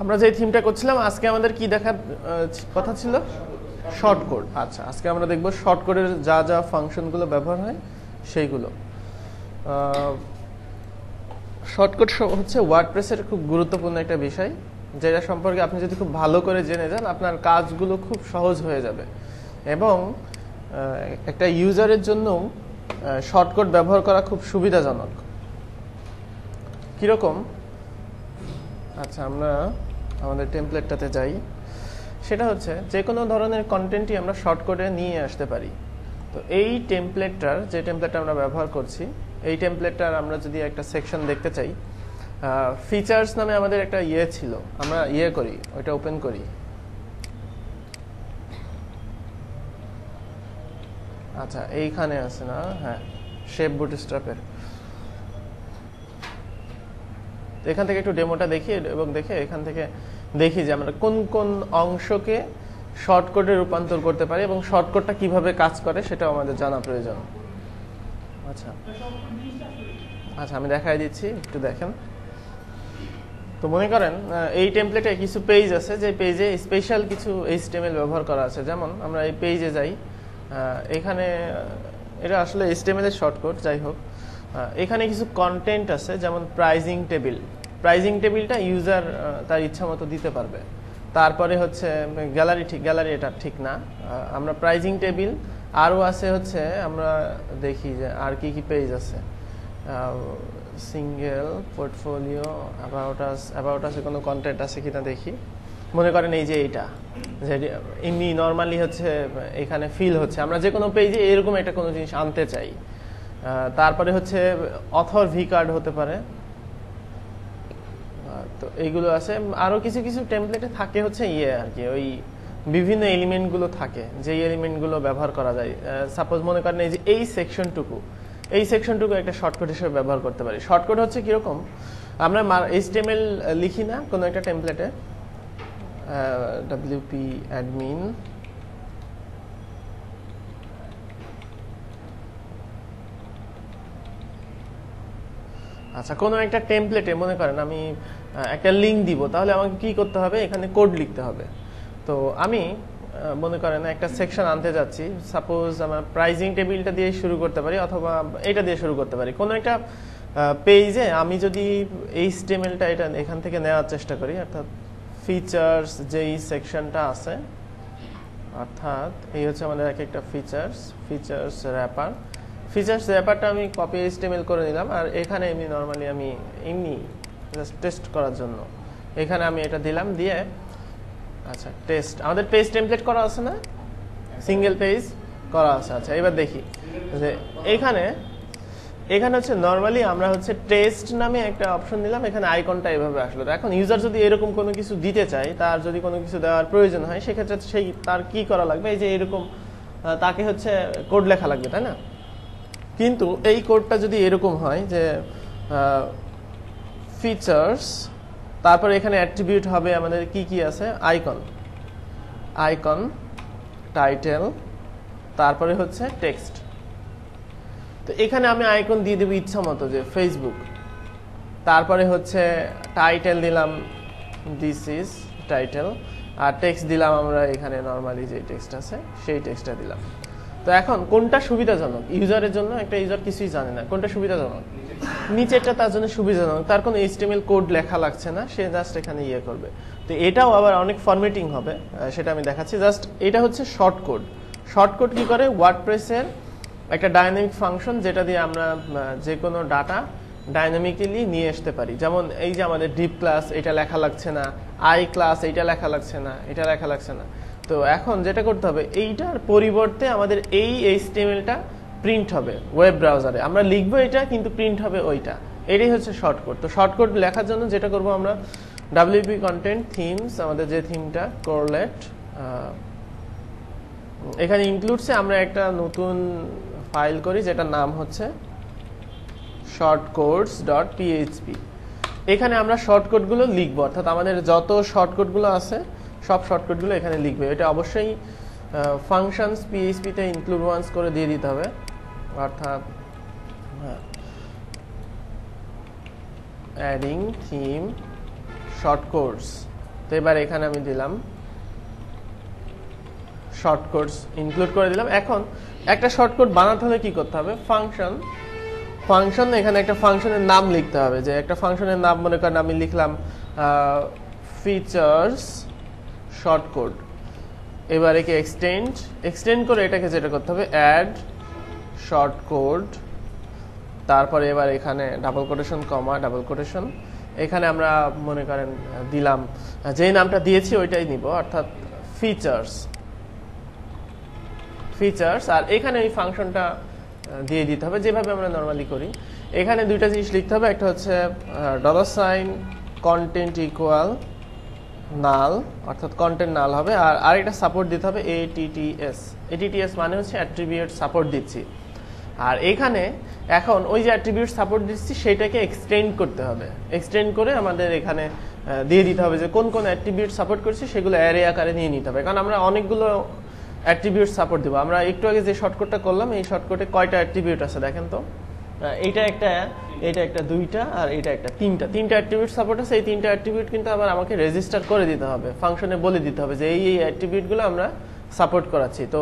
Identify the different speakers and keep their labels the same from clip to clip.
Speaker 1: আমরা যে থিমটা করছিলাম আজকে আমাদের কি দেখার কথা ছিল? Short code. আচ্ছা, আজকে আমরা দেখব শর্ট কোডের যা যা ফাংশনগুলো ব্যবহার হয় সেইগুলো। শর্ট কোড হচ্ছে ওয়ার্ডপ্রেসের খুব গুরুত্বপূর্ণ একটা বিষয়, যেটা সম্পর্কে আপনি যদি খুব ভালো করে জেনে যান আপনার কাজগুলো খুব সহজ হয়ে যাবে এবং একটা ইউজারের জন্য শর্ট কোড ব্যবহার করা খুব সুবিধাজনক। কিরকম? আচ্ছা, আমরা আমাদের টেমপ্লেটটাতে যাই। সেটা হচ্ছে যে কোনো ধরনের কন্টেন্টই আমরা শর্ট কোডে নিয়ে আসতে পারি। তো এই টেমপ্লেটটার যে টেমপ্লেটটা আমরা ব্যবহার করছি, এই টেমপ্লেটটার আমরা যদি একটা সেকশন দেখতে চাই, ফিচার্স নামে আমাদের একটা ছিল, আমরা করি, ওইটা ওপেন করি। আচ্ছা, এইখানে আছে না? হ্যাঁ, শেপ বুটস্ট্র্যাপের। এখান থেকে একটু ডেমোটা দেখি এবং দেখে এখান থেকে দেখি যে আমরা কোন কোন অংশকে শর্টকটে রূপান্তর করতে পারি এবং শর্টকটটা কিভাবে কাজ করে সেটাও আমাদের জানা প্রয়োজন। আচ্ছা আচ্ছা, আমি দেখাই দিচ্ছি, একটু দেখেন। তো মনে করেন এই টেমপ্লেটে কিছু পেজ আছে, যে পেজে স্পেশাল কিছু HTML ব্যবহার করা আছে। যেমন আমরা এই পেজে যাই, এখানে এটা আসলে HTML এর শর্টকট, যাই হোক। এখানে কিছু কন্টেন্ট আছে, যেমন প্রাইজিং টেবিল। প্রাইজিং টেবিলটা ইউজার তার ইচ্ছা মতো দিতে পারবে। তারপরে হচ্ছে গ্যালারি এটা ঠিক না, আমরা প্রাইজিং টেবিল আরও আছে হচ্ছে, আমরা দেখি যে আর কি কি পেজ আছে। সিঙ্গেল পোর্টফোলিও, অ্যাবাউট আস কোনো কন্টেন্ট আছে কিনা দেখি। মনে করেন এই যে এইটা, যে এমনি নর্মালি হচ্ছে এখানে ফিল হচ্ছে আমরা যে কোনো পেজে এরকম একটা কোনো জিনিস আনতে চাই। তারপরে হচ্ছে অথর ভি কার্ড হতে পারে। তো এইগুলো আছে। আরো কিছু কিছু টেমপ্লেটে থাকে হচ্ছে আর কি ওই বিভিন্ন এলিমেন্টগুলো থাকে, যে এলিমেন্টগুলো ব্যবহার করা যায়। সাপোজ মনে করেন এই যে এই সেকশনটুকু একটা শর্টকাট হিসেবে ব্যবহার করতে পারি। শর্টকাট হচ্ছে কিরকম, আমরা HTML লিখি না কোনো একটা টেমপ্লেটে, wp admin, আচ্ছা কোনো একটা টেমপ্লেটে মনে করেন আমি একটা লিঙ্ক দিব, তাহলে আমাকে কি করতে হবে? এখানে কোড লিখতে হবে। তো আমি মনে করেন একটা সেকশন আনতে যাচ্ছি, সাপোজ আমার প্রাইজিং টেবিলটা দিয়ে শুরু করতে পারি অথবা এটা দিয়ে শুরু করতে পারি। কোনো একটা পেজে আমি যদি HTMLটা এটা এখান থেকে নেওয়ার চেষ্টা করি, অর্থাৎ ফিচার্স যেই সেকশনটা আছে, অর্থাৎ এই হচ্ছে আমাদের একটা ফিচার্স র্যাপারটা আমি কপি HTML করে নিলাম। আর এখানে এমনি নর্মালি আমি এমনি জাস্ট টেস্ট করার জন্য এখানে আমি এটা দিলাম, দিয়ে আচ্ছা টেস্ট, আমাদের পেজ টেমপ্লেট করা আছে না, সিঙ্গেল পেজ করা আছে। আচ্ছা এবার দেখি যে এখানে হচ্ছে নর্মালি আমরা হচ্ছে টেস্ট নামে একটা অপশন দিলাম, এখানে আইকনটা এভাবে আসলো। এখন ইউজার যদি এরকম কোনো কিছু দিতে চায়, তার যদি কোনো কিছু দেওয়ার প্রয়োজন হয়, সেক্ষেত্রে তার কি করা লাগবে? এই যে এরকম তাকে হচ্ছে কোড লেখা লাগবে, তাই না? কিন্তু এই কোডটা যদি এরকম হয় যে ফিচার্স, তারপরে এখানে অ্যাট্রিবিউট হবে আমাদের কি কি আছে, আইকন, টাইটেল, তারপরে হচ্ছে টেক্সট। তো এখানে আমি আইকন দিয়ে দেবো ইচ্ছা মতো, যে ফেসবুক। তারপরে হচ্ছে টাইটেল দিলাম দিস ইজ টাইটেল, আর টেক্সট দিলাম আমরা এখানে নর্মালি যে টেক্সট আছে সেই টেক্সটটা দিলাম। তো এখন কোনটা সুবিধাজনক ইউজারের জন্য? একটা ইউজার কিছুই জানে না কোনটা সুবিধাজনক। নিচেরটা তার জন্য সুবিধাজনক, তার কোনো HTML কোড লেখা লাগছে না, সে জাস্ট এখানে করবে। তো এটাও আবার অনেক ফরম্যাটিং হবে, সেটা আমি দেখাচ্ছি। জাস্ট এটা হচ্ছে শর্টকট কি করে, ওয়ার্ডপ্রেসের একটা ডাইনামিক ফাংশন, যেটা দিয়ে আমরা যে কোনো ডাটা ডাইনামিক্যালি নিয়ে আসতে পারি। যেমন এই যে আমাদের ডিপ ক্লাস, এটা লেখা লাগছে না, আই ক্লাস, এইটা লেখা লাগছে না, এটা লেখা লাগছে না। তো এখন যেটা করতে হবে, এইটার পরিবর্তে আমাদের এই HTMLটা প্রিন্ট হবে ওয়েব ব্রাউজারে। আমরা লিখবো এটা, কিন্তু প্রিন্ট হবে ওইটা। এটাই হচ্ছে শর্টকট। তো শর্টকট লেখার জন্য যেটা করব আমরা, WP কন্টেন্ট থিমস, আমাদের যে থিমটা কোরলেট, এখানে ইনক্লুডসে আমরা একটা নতুন ফাইল করি যেটার নাম হচ্ছে shortcodes.php। এখানে আমরা শর্টকাটগুলো লিখবো, অর্থাৎ আমাদের যত শর্টকাটগুলো আছে সব শর্টকাটগুলো এখানে লিখবে। এটা অবশ্যই ফাংশনস PHP তে ইনক্লুড ওয়ান্স করে দিয়ে দিতে হবে, অর্থাৎ অ্যাডিং থিম শর্টকাটস তো এবার এখানে আমি দিলাম শর্টকাটস ইনক্লুড করে দিলাম। এখন একটা শর্টকাট বানাতে হলে কি করতে হবে, ফাংশন এখানে একটা ফাংশনের নাম লিখতে হবে, যে একটা ফাংশনের নাম মনে করেন আমি লিখলাম ফিচার্স শর্টকাট। এবার একে এক্সটেন্ড করে এটাকে যেটা করতে হবে অ্যাড শর্টকাট, তারপরে এবার এখানে ডাবল কোটেশন কমা ডাবল কোটেশন, এখানে আমরা মনে করেন দিলাম যে নামটা দিয়েছি ওইটাই নিব, অর্থাৎ ফিচার্স। আর এখানে এই ফাংশনটা দিয়ে দিতে হবে যেভাবে আমরা নর্মালি করি। এখানে দুইটা জিনিস লিখতে হবে, একটা হচ্ছে $content ইকুয়াল নাল, অর্থাৎ কন্টেন্ট নাল হবে। আর আরেকটা সাপোর্ট দিতে হবে ATTS মানে হচ্ছে অ্যাট্রিবিউট সাপোর্ট দিচ্ছি। আর এখানে এখন ওই যে অ্যাট্রিবিউট সাপোর্ট দিচ্ছি সেটাকে এক্সটেন্ড করতে হবে, এক্সটেন্ড করে আমাদের এখানে দিয়ে দিতে হবে যে কোন কোন অ্যাট্রিবিউট সাপোর্ট করছি সেগুলো অ্যারে আকারে নিয়ে নিতে হবে, কারণ আমরা অনেকগুলো অ্যাট্রিবিউট সাপোর্ট দেবো। আমরা একটু আগে যে শর্টকাটটা করলাম এই শর্টকাটে কয়টা অ্যাট্রিবিউট আছে দেখেন তো, এটা একটা দুইটা আর এটা একটা তিনটা অ্যাট্রিবিউট সাপোর্ট আছে। এই তিনটা অ্যাট্রিবিউট কিন্তু আবার আমাকে রেজিস্টার করে দিতে হবে, ফাংশনে বলে দিতে হবে যে এই অ্যাট্রিবিউটগুলো আমরা সাপোর্ট করাচ্ছি। তো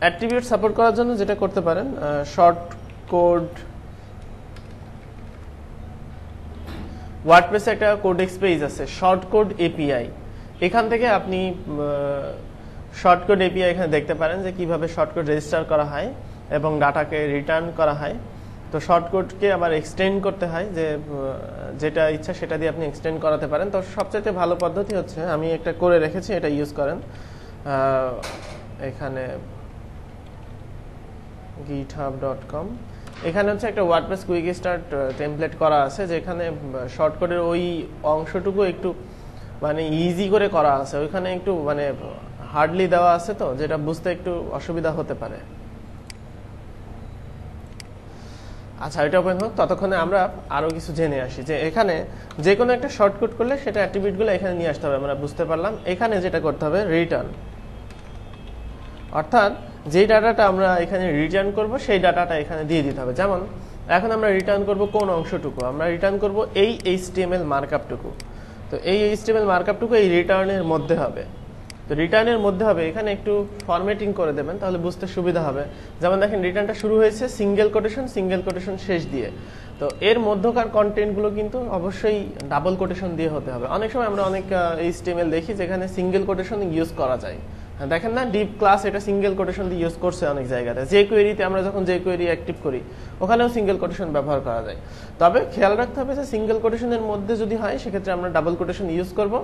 Speaker 1: অ্যাট্রিবিউট সাপোর্ট করার জন্য যেটা করতে পারেন, শর্টকাট ওয়ার্ডপ্রেসে একটা কোডেক্স পেজ আছে শর্টকাট এপিআই, এখান থেকে আপনি শর্টকাট এপিআই এখানে দেখতে পারেন যে কিভাবে শর্টকাট রেজিস্টার করা হয় এবং ডাটাকে রিটার্ন করা হয়। তো শর্টকাটকে আবার এক্সটেন্ড করতে হয়, যে যেটা ইচ্ছা সেটা দিয়ে আপনি এক্সটেন্ড করাতে পারেন। তো সবচেয়ে ভালো পদ্ধতি হচ্ছে, আমি একটা করে রেখেছি, এটা ইউজ করেন। এখানে github.com, এখানে হচ্ছে একটা ওয়ার্ডপ্রেস কুইক স্টার্ট টেমপ্লেট করা আছে, যেখানে শর্টকাটের ওই অংশটুকু একটু মানে ইজি করে করা আছে, ওইখানে একটু মানে হার্ডলি দেওয়া আছে, তো যেটা বুঝতে একটু অসুবিধা হতে পারে। আচ্ছা, এটা ওপেন হোক, ততক্ষণে আমরা আরো কিছু জেনে আসি যে এখানে যে কোনো একটা শর্টকাট করলে সেটা অ্যাট্রিবিউটগুলো এখানে নিয়ে আসতে হবে, আমরা বুঝতে পারলাম। এখানে যেটা করতে হবে রিটার্ন, অর্থাৎ যে ডাটাটা আমরা এখানে রিটার্ন করব সেই ডাটাটা এখানে দিয়ে দিতে হবে। যেমন এখন আমরা রিটার্ন করব কোন অংশটুকু, আমরা রিটার্ন করব এই HTML মার্কআপটুকু। তো এই HTML মার্কআপটুকু এই রিটার্নের মধ্যে হবে। তো রিটার্নের মধ্যে হবে, এখানে একটু ফরম্যাটিং করে দেবেন তাহলে বুঝতে সুবিধা হবে। যেমন দেখেন রিটার্নটা শুরু হয়েছে সিঙ্গেল কোটেশন শেষ দিয়ে, তো এর মধ্যকার কন্টেন্টগুলো কিন্তু অবশ্যই ডাবল কোটেশন দিয়ে হতে হবে। অনেক সময় আমরা অনেক HTML দেখি যেখানে সিঙ্গেল কোটেশন ইউজ করা যায়, দেখেন না ডিপ ক্লাস এটা সিঙ্গেল কোটেশন দিয়ে ইউজ করছে অনেক জায়গাতে। যে কোয়েরিতে আমরা যখন যে কোয়েরি অ্যাক্টিভ করি ওখানেও সিঙ্গেল কোটেশন ব্যবহার করা যায়। তবে খেয়াল রাখতে হবে যে সিঙ্গেল কোটেশনের মধ্যে যদি হয় সেক্ষেত্রে আমরা ডাবল কোটেশন ইউজ করব,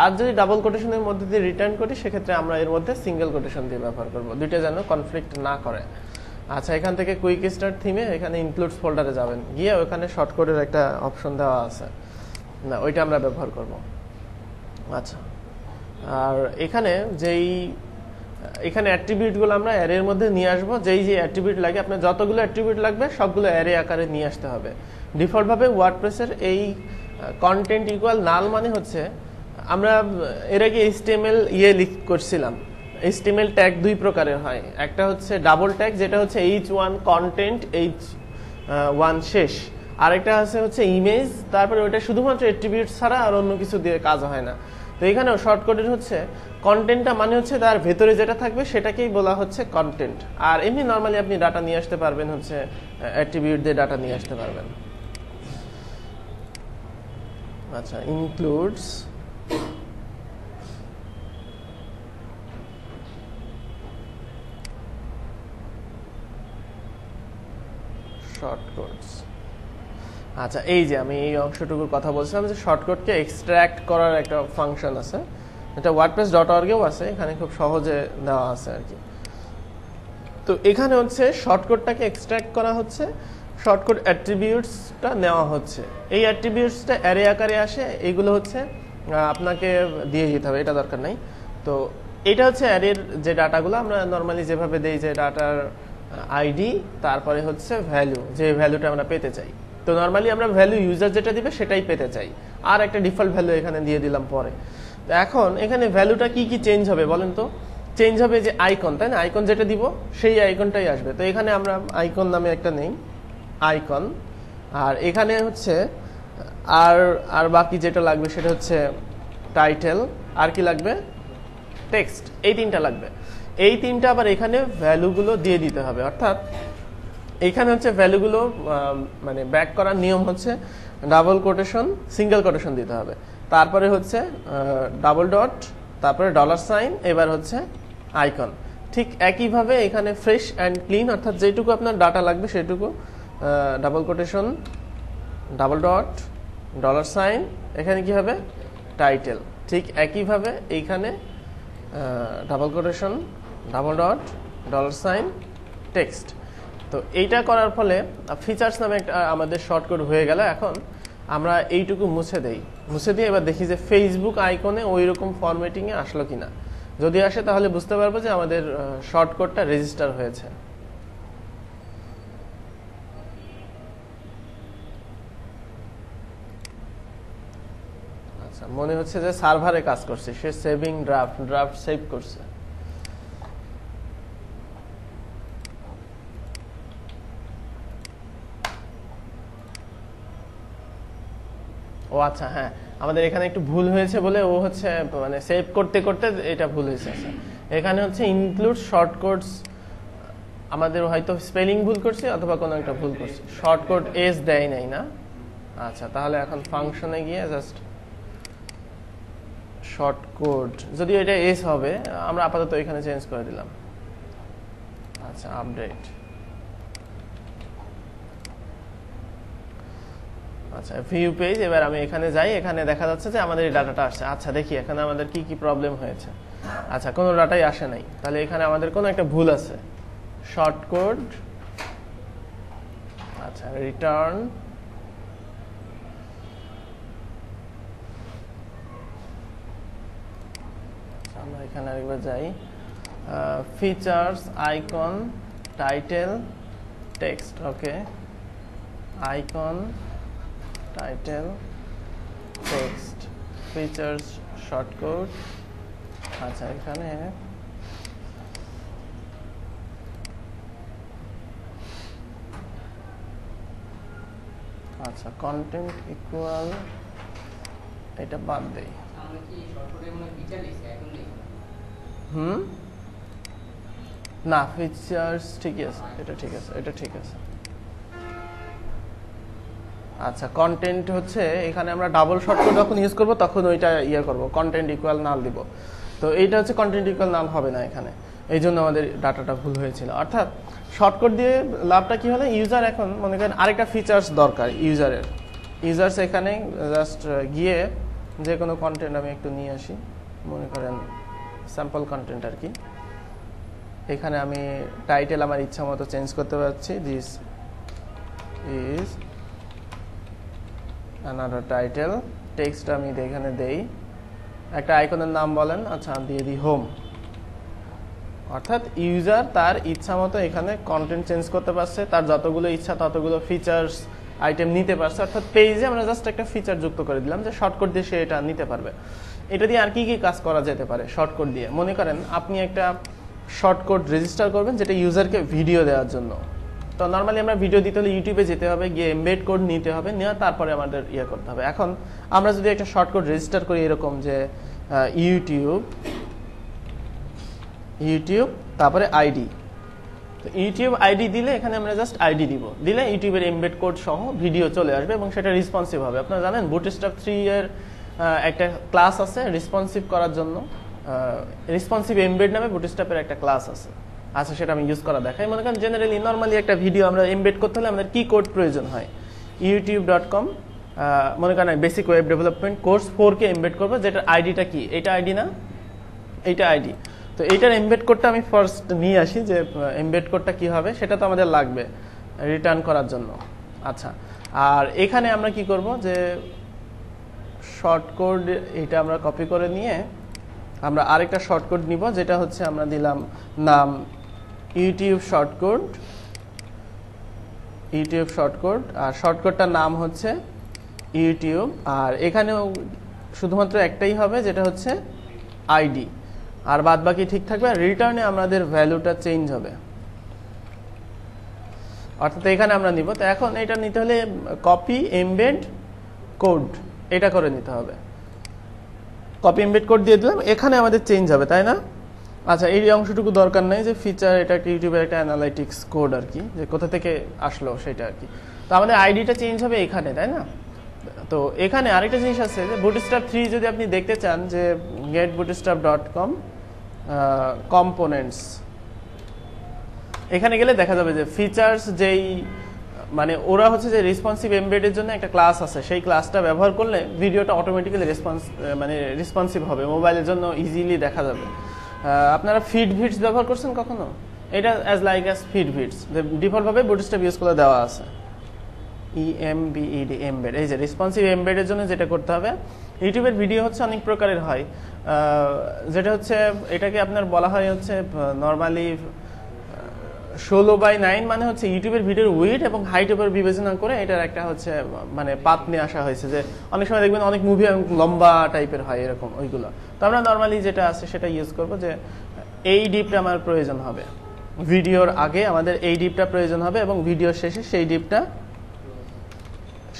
Speaker 1: আর যদি ডাবল কোটেশনের মধ্যে দিয়ে রিটার্ন করি সেক্ষেত্রে আমরা এর মধ্যে সিঙ্গেল কোটেশন দিয়ে ব্যবহার করব, দুইটা যেন কনফ্লিক্ট না করে। আচ্ছা, এখান থেকে কুইক স্টার্ট থিমে এখানে ইনক্লুডস ফোল্ডারে যাবেন, গিয়ে ওখানে শর্টকাটের একটা অপশন দেওয়া আছে, না ওইটা আমরা ব্যবহার করব। আচ্ছা, আর এখানে এখানে অ্যাট্রিবিউটগুলো আমরা অ্যারের মধ্যে নিয়ে আসবো, যেই যে অ্যাট্রিবিউট লাগে আপনার যতগুলো অ্যাট্রিবিউট লাগবে সবগুলো অ্যারে আকারে নিয়ে আসতে হবে। ডিফল্টভাবে ওয়ার্ডপ্রেসের এই কন্টেন্ট ইকুয়াল নাল মানে হচ্ছে, আমরা এর আগে HTML করছিলাম, HTML ট্যাগ দুই প্রকারের হয়, একটা হচ্ছে ডাবল ট্যাগ যেটা হচ্ছে H1 কন্টেন্ট H1 শেষ, আরেকটা হচ্ছে ইমেজ, তারপরে ওইটা শুধুমাত্র অ্যাট্রিবিউট ছাড়া আর অন্য কিছু দিয়ে কাজ হয় না। তো এখানেও শর্টকাটের হচ্ছে কন্টেন্টটা মানে হচ্ছে তার ভেতরে যেটা থাকবে সেটাকেই বলা হচ্ছে কন্টেন্ট। আর এমনি নর্মালি আপনি ডাটা নিয়ে আসতে পারবেন হচ্ছে অ্যাট্রিবিউট দিয়ে ডাটা নিয়ে আসতে পারবেন। আচ্ছা, ইনক্লুডস শর্টকাটস। আচ্ছা, এই যে আমি এই অংশটুকুর কথা বলছিলাম যে শর্টকাটকে এক্সট্রাক্ট করার একটা ফাংশন আছে, এটা wordpress.org-এও আছে, এখানে খুব সহজে দেওয়া আছে আর কি। তো এখানে হচ্ছে শর্টকাটটাকে এক্সট্রাক্ট করা হচ্ছে, শর্টকাট অ্যাট্রিবিউটসটা নেওয়া হচ্ছে, এই অ্যাট্রিবিউটসটা অ্যারে আকারে আসে, এইগুলো হচ্ছে আপনাকে দিয়ে দিতে হবে, এটা দরকার নাই। তো এটা হচ্ছে অ্যারের যে ডাটাগুলো আমরা নর্মালি যেভাবে দেই, যে ডাটার আইডি তারপরে হচ্ছে ভ্যালু, যে ভ্যালুটা আমরা পেতে চাই। তো নর্মালি আমরা ভ্যালু ইউজার যেটা দিবে সেটাই পেতে চাই, আর একটা ডিফল্ট ভ্যালু এখানে দিয়ে দিলাম পরে। তো এখন এখানে ভ্যালুটা কি কি চেঞ্জ হবে বলেন তো? চেঞ্জ হবে যে আইকন, তাই না? আইকন যেটা দিব সেই আইকনটাই আসবে। তো এখানে আমরা আইকন নামে একটা নেই, আইকন। আর এখানে হচ্ছে আর বাকি যেটা লাগবে সেটা হচ্ছে টাইটেল, আর কি লাগবে, টেক্সট, এই তিনটা লাগবে। এই তিনটা আবার এখানে ভ্যালুগুলো দিয়ে দিতে হবে, অর্থাৎ এখানে হচ্ছে ভ্যালুগুলো মানে ব্যাক করার নিয়ম হচ্ছে ডাবল কোটেশন, সিঙ্গেল কোটেশন দিতে হবে, তারপরে হচ্ছে ডাবল ডট, তারপরে ডলার সাইন, এবার হচ্ছে আইকন। ঠিক একইভাবে এখানে ফ্রেশ অ্যান্ড ক্লিন, অর্থাৎ যেটুকু আপনার ডাটা লাগবে সেটুকু double quotation, double dot, dollar sign, এখানে কি হবে, টাইটেল। ঠিক একইভাবে এইখানে double quotation, double dot, dollar sign, text. তো এইটা করার ফলে ফিচার্স নামে একটা আমাদের শর্টকাট হয়ে গেল। এখন আমরা এইটুকু মুছে দেই, মুছে দিয়ে এবার দেখি যে ফেসবুক আইকনে ওই রকম ফরম্যাটিংয়ে আসলো কিনা। যদি আসে তাহলে বুঝতে পারবো যে আমাদের শর্টকাটটা রেজিস্টার হয়েছে। আচ্ছা, মনে হচ্ছে যে সার্ভারে কাজ করছে, সে সেভিং ড্রাফট সেভ করছে। ও আচ্ছা, হ্যাঁ, আমাদের এখানে একটু ভুল হয়েছে বলে ও হচ্ছে মানে সেভ করতে করতে এটা ভুল হয়েছে। আচ্ছা, এখানে হচ্ছে ইনক্লুড শর্টকাটস, আমাদের হয়তো স্পেলিং ভুল করছি অথবা কোনো একটা ভুল করছি, শর্টকাট এস দেয় নাই না। আচ্ছা, তাহলে এখন ফাংশনে গিয়ে জাস্ট শর্টকাট, যদি এটা এস হবে, আমরা আপাতত এখানে চেঞ্জ করে দিলাম। আচ্ছা, আপডেট। আচ্ছা, ভিউ পেজ। এবার আমি এখানে যাই, এখানে দেখা যাচ্ছে যে আমাদের এই ডাটাটা আসছে। আচ্ছা, দেখি এখানে আমাদের কি কি প্রবলেম হয়েছে। আচ্ছা, কোনো ডাটাই আসে নাই, তাহলে এখানে আমাদের কোনো একটা ভুল আছে। শর্টকাট, আচ্ছা, রিটার্ন, আমরা এখানে আরেকবার যাই, features, icon, title, text. Okay, icon, title, text, features, shortcut. আচ্ছা, এখানে আচ্ছা, কন্টেন্ট ইকুয়াল, এটা বাদ দেই। না, ফিচার্স ঠিকই আছে, এটা ঠিক আছে, এটা ঠিক আছে। আচ্ছা, কন্টেন্ট হচ্ছে এখানে আমরা ডাবল শর্টকাট যখন ইউজ করব তখন ওইটা ইয়ে করব, কন্টেন্ট ইকুয়াল নাল দিব। তো এইটা হচ্ছে কন্টেন্ট ইকুয়াল নাল হবে না এখানে, এই জন্য আমাদের ডাটাটা ভুল হয়েছিল। অর্থাৎ শর্টকাট দিয়ে লাভটা কি হলো, ইউজার এখন মনে করেন আরেকটা ফিচার্স দরকার ইউজার্স এখানে জাস্ট গিয়ে যে কোনো কন্টেন্ট আমি একটু নিয়ে আসি, মনে করেন স্যাম্পল কন্টেন্ট আর কি। এখানে আমি টাইটেল আমার ইচ্ছা মতো চেঞ্জ করতে পারছি, this is another title. Text আমি এখানে দেই, একটা আইকনের নাম বলেন, আচ্ছা দিয়ে দিই হোম। অর্থাৎ ইউজার তার ইচ্ছা মতো এখানে কন্টেন্ট চেঞ্জ করতে পারছে, তার যতগুলো ইচ্ছা ততগুলো ফিচার্স আইটেম নিতে পারছে। অর্থাৎ পেজে আমরা জাস্ট একটা ফিচার যুক্ত করে দিলাম যে শর্টকাট দিয়ে সে এটা নিতে পারবে। এটা দিয়ে আর কি কি কাজ করা যেতে পারে শর্টকাট দিয়ে, মনে করেন আপনি একটা শর্টকাট রেজিস্টার করবেন যেটা ইউজারকে ভিডিও দেওয়ার জন্য। তো নর্মালি আমরা ভিডিও দিতে হলে ইউটিউবে যেতে হবে, গিয়ে এমবেড কোড নিতে হবে, নেওয়া তারপরে আমাদের ইয়ে করতে হবে। এখন আমরা যদি একটা শর্টকাট রেজিস্টার করি এরকম যে ইউটিউব তারপরে আইডি, তো ইউটিউব আইডি দিলে এখানে আমরা জাস্ট আইডি দিব, দিলে ইউটিউবের এমবেড কোড সহ ভিডিও চলে আসবে এবং সেটা রেসপন্সিভ হবে। আপনারা জানেন বুটস্ট্র্যাপ 3 এর একটা ক্লাস আছে রেসপন্সিভ করার জন্য, রেসপন্সিভ এমবেড নামে বুটস্ট্র্যাপের একটা ক্লাস আছে। আচ্ছা, সেটা আমি ইউজ করা দেখাই। মনে করেন জেনারেলি নর্মালি একটা ভিডিও আমরা এমবেড করতে হলে আমাদের কি কোড প্রয়োজন হয়, youtube.com মনে করেন বেসিক ওয়েব ডেভেলপমেন্ট কোর্স 4 কে এমবেড করবো, যেটার আইডিটা কি, এটা আইডি না, এইটা আইডি। তো এইটার এমবেড কোডটা আমি ফার্স্ট নিয়ে আসি, যে এমবেড কোডটা কি হবে সেটা তো আমাদের লাগবে রিটার্ন করার জন্য। আচ্ছা, আর এখানে আমরা কি করব, যে শর্টকাট এটা আমরা কপি করে নিয়ে আমরা আরেকটা শর্টকাট নিব, যেটা হচ্ছে আমরা দিলাম নাম ইউটিউব শর্টকাট, আর শর্টকাটটার নাম হচ্ছে ইউটিউব। আর এখানেও শুধুমাত্র একটাই হবে, যেটা হচ্ছে আইডি, আর বাদ বাকি ঠিক থাকবে। আর রিটার্নে আমাদের ভ্যালুটা চেঞ্জ হবে, অর্থাৎ এখানে আমরা নিব। তো এখন এটা নিতে হলে কপি এমবেড কোড এটা করে নিতে হবে। কপি এমবেড কোড দিয়ে দিলাম, এখানে আমাদের চেঞ্জ হবে, তাই না? আচ্ছা, এই অংশটুকু দরকার নাই, যে ফিচার, এটা একটা ইউটিউবের একটা অ্যানালাইটিক্স কোড আর কি, যে কোথা থেকে আসলো সেটা আর কি। তো আমাদের আইডিটা চেঞ্জ হবে এখানে, তাই না? তো এখানে আরেকটা জিনিস আছে যে বুটস্ট্র্যাপ 3 যদি আপনি দেখতে চান, যে getbootstrap.com কম্পোনেন্টস, এখানে গেলে দেখা যাবে যে ফিচার্স যেই মানে ওরা হচ্ছে যে রেসপন্সিভ এমবেডের জন্য একটা ক্লাস আছে, সেই ক্লাসটা ব্যবহার করলে ভিডিওটা অটোমেটিক্যালি রেসপন্সিভ হবে, মোবাইলের জন্য ইজিলি দেখা যাবে। আপনারা ফিড ভিডস ব্যবহার করছেন কখনো? এটা অ্যাজ লাইক অ্যাজ ফিড ভিডস, ডিফল্টভাবে বুটস্ট্র্যাপ ইউজ করে দেওয়া আছে, EMBED এমবেড। এই যে রেসপন্সিভ এমবেডের জন্য যেটা করতে হবে, ইউটিউবের ভিডিও হচ্ছে অনেক প্রকারের হয়, যেটা হচ্ছে এটাকে আপনার বলা হয় হচ্ছে নর্মালি 16:9, মানে হচ্ছে ইউটিউবের ভিডিওর উইডথ এবং হাইট উপর বিবেচনা করে এটার একটা হচ্ছে মানে পাত নিয়ে আসা হয়েছে, যে অনেক সময় দেখবেন অনেক মুভি লম্বা টাইপের হয় এরকম, ওইগুলো। তো আমরা নর্মালি যেটা আছে সেটা ইউজ করব, যে এই ডিপটা আমার প্রয়োজন হবে, ভিডিওর আগে আমাদের এই ডিপটা প্রয়োজন হবে এবং ভিডিওর শেষে সেই ডিপটা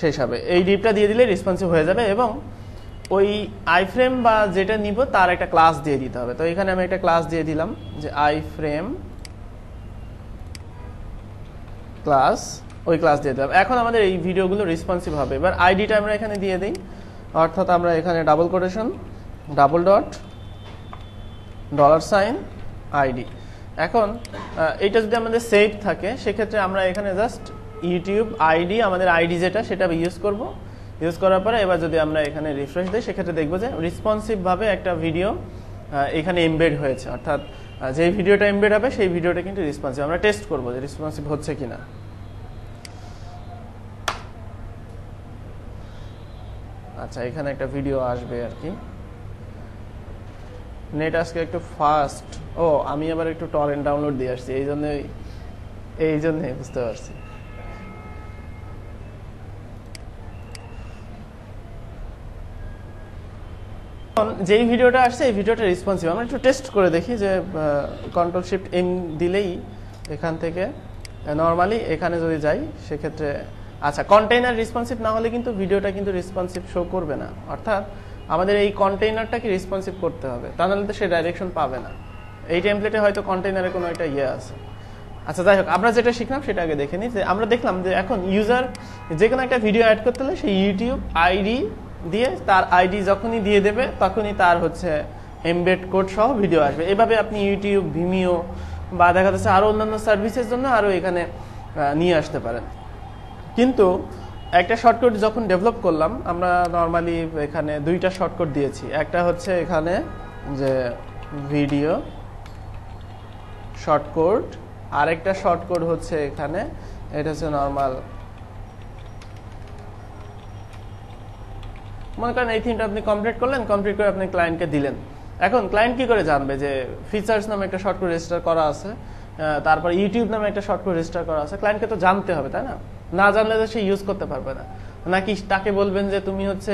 Speaker 1: শেষ হবে। এই ডিপটা দিয়ে দিলে রেসপন্সিভ হয়ে যাবে, এবং ওই আইফ্রেম বা যেটা নিব তার একটা ক্লাস দিয়ে দিতে হবে। তো এখানে আমি একটা ক্লাস দিয়ে দিলাম, যে আইফ্রেম ক্লাস, ওই ক্লাস দিয়ে দিলাম। এখন আমাদের এই ভিডিওগুলো রেসপন্সিভ হবে। এবার আইডিটা আমরা এখানে দিয়ে দিই, অর্থাৎ আমরা এখানে double quotation, double dot, $, ID. এখন এটা যদি আমাদের সেভ থাকে, সেক্ষেত্রে আমরা এখানে জাস্ট ইউটিউব আইডি, আমাদের আইডি যেটা সেটা ইউজ করব। ইউজ করার পরে এবার যদি আমরা এখানে রিফ্রেশ দিই, সেক্ষেত্রে দেখবো যে রেসপন্সিভভাবে একটা ভিডিও এখানে এমবেড হয়েছে, অর্থাৎ যে ভিডিওটা এমবেড হবে সেই ভিডিওটা কিন্তু রেসপন্সিভ। আমরা টেস্ট করবো যে রেসপন্সিভ হচ্ছে কিনা। আচ্ছা, এখানে একটা ভিডিও আসবে আর কি, নেট আজকে একটু ফাস্ট। ও, আমি আবার একটু টরেন্ট ডাউনলোড দিয়ে আসছি, এই জন্যই বুঝতে পারছি। যেই ভিডিওটা আসছে এই ভিডিওটা রেসপন্সিভ। আমরা একটু টেস্ট করে দেখি, যে Ctrl+Shift+M দিলেই এখান থেকে নর্মালি এখানে যদি যাই, সেক্ষেত্রে আচ্ছা, কন্টেইনার রেসপন্সিভ না হলে কিন্তু ভিডিওটা কিন্তু রেসপন্সিভ শো করবে না, অর্থাৎ আমাদের এই কন্টেইনারটাকে রেসপন্সিভ করতে হবে, তা নাহলে তো সে ডাইরেকশন পাবে না। এই টেমপ্লেটে হয়তো কন্টেইনারে কোনো একটা ইয়ে আছে। আচ্ছা, যাই হোক, আমরা যেটা শিখলাম সেটা আগে দেখে নিই। যে আমরা দেখলাম যে এখন ইউজার যে কোনো একটা ভিডিও অ্যাড করতে হলে সেই ইউটিউব আইডি দিয়ে, তার আইডি যখনই দিয়ে দেবে তখনই তার হচ্ছে এমবেড কোড সহ ভিডিও আসবে। এভাবে আপনি ইউটিউব, ভিমিও বা দেখা যাচ্ছে আরও অন্যান্য সার্ভিসের জন্য আরও এখানে নিয়ে আসতে পারেন। কিন্তু একটা শর্টকাট যখন ডেভেলপ করলাম, আমরা নর্মালি এখানে দুইটা শর্টকাট দিয়েছি। একটা হচ্ছে এখানে যে ভিডিও শর্টকাট, আরেকটা শর্টকাট হচ্ছে এখানে, এটা হচ্ছে নর্মাল। মনে করেন এই থিমটা আপনি কমপ্লিট করলেন, কমপ্লিট করে আপনি ক্লায়েন্টকে দিলেন। এখন ক্লায়েন্ট কি করে জানবে যে ফিচার্স নামে একটা শর্টকাট রেজিস্টার করা আছে, তারপর ইউটিউব নামে একটা শর্টকাট রেজিস্টার করা আছে? ক্লায়েন্টকে তো জানতে হবে, তাই না? না জানলে তো সে ইউজ করতে পারবে না। নাকি তাকে বলবেন যে তুমি হচ্ছে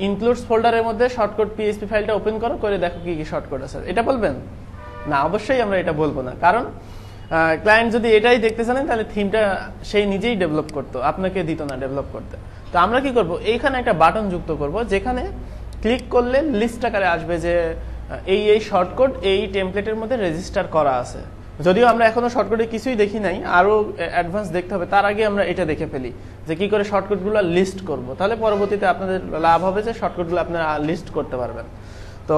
Speaker 1: ইনক্লুডস ফোল্ডারের মধ্যে শর্টকাট পিএইচপি ফাইলটা ওপেন করো, করে দেখো কি কি শর্টকাট আছে, এটা বলবেন? না, অবশ্যই আমরা এটা বলবো না। কারণ ক্লায়েন্ট যদি এটাই দেখতে জানেন, তাহলে থিমটা সেই নিজেই ডেভেলপ করতো, আপনাকে দিত না ডেভেলপ করতে। তো আমরা কি করব, এইখানে একটা বাটন যুক্ত করব, যেখানে ক্লিক করলে লিস্ট আকারে আসবে যে এই শর্টকাট এই টেমপ্লেটের মধ্যে রেজিস্টার করা আছে। যদিও আমরা এখনো শর্টকাটে কিছুই দেখি নাই, আরো অ্যাডভান্স দেখতে হবে, তার আগে আমরা এটা দেখে ফেলি যে কি করে শর্টকাটগুলো লিস্ট করব। তাহলে পরবর্তীতে আপনাদের লাভ হবে যে শর্টকাটগুলো আপনারা লিস্ট করতে পারবেন। তো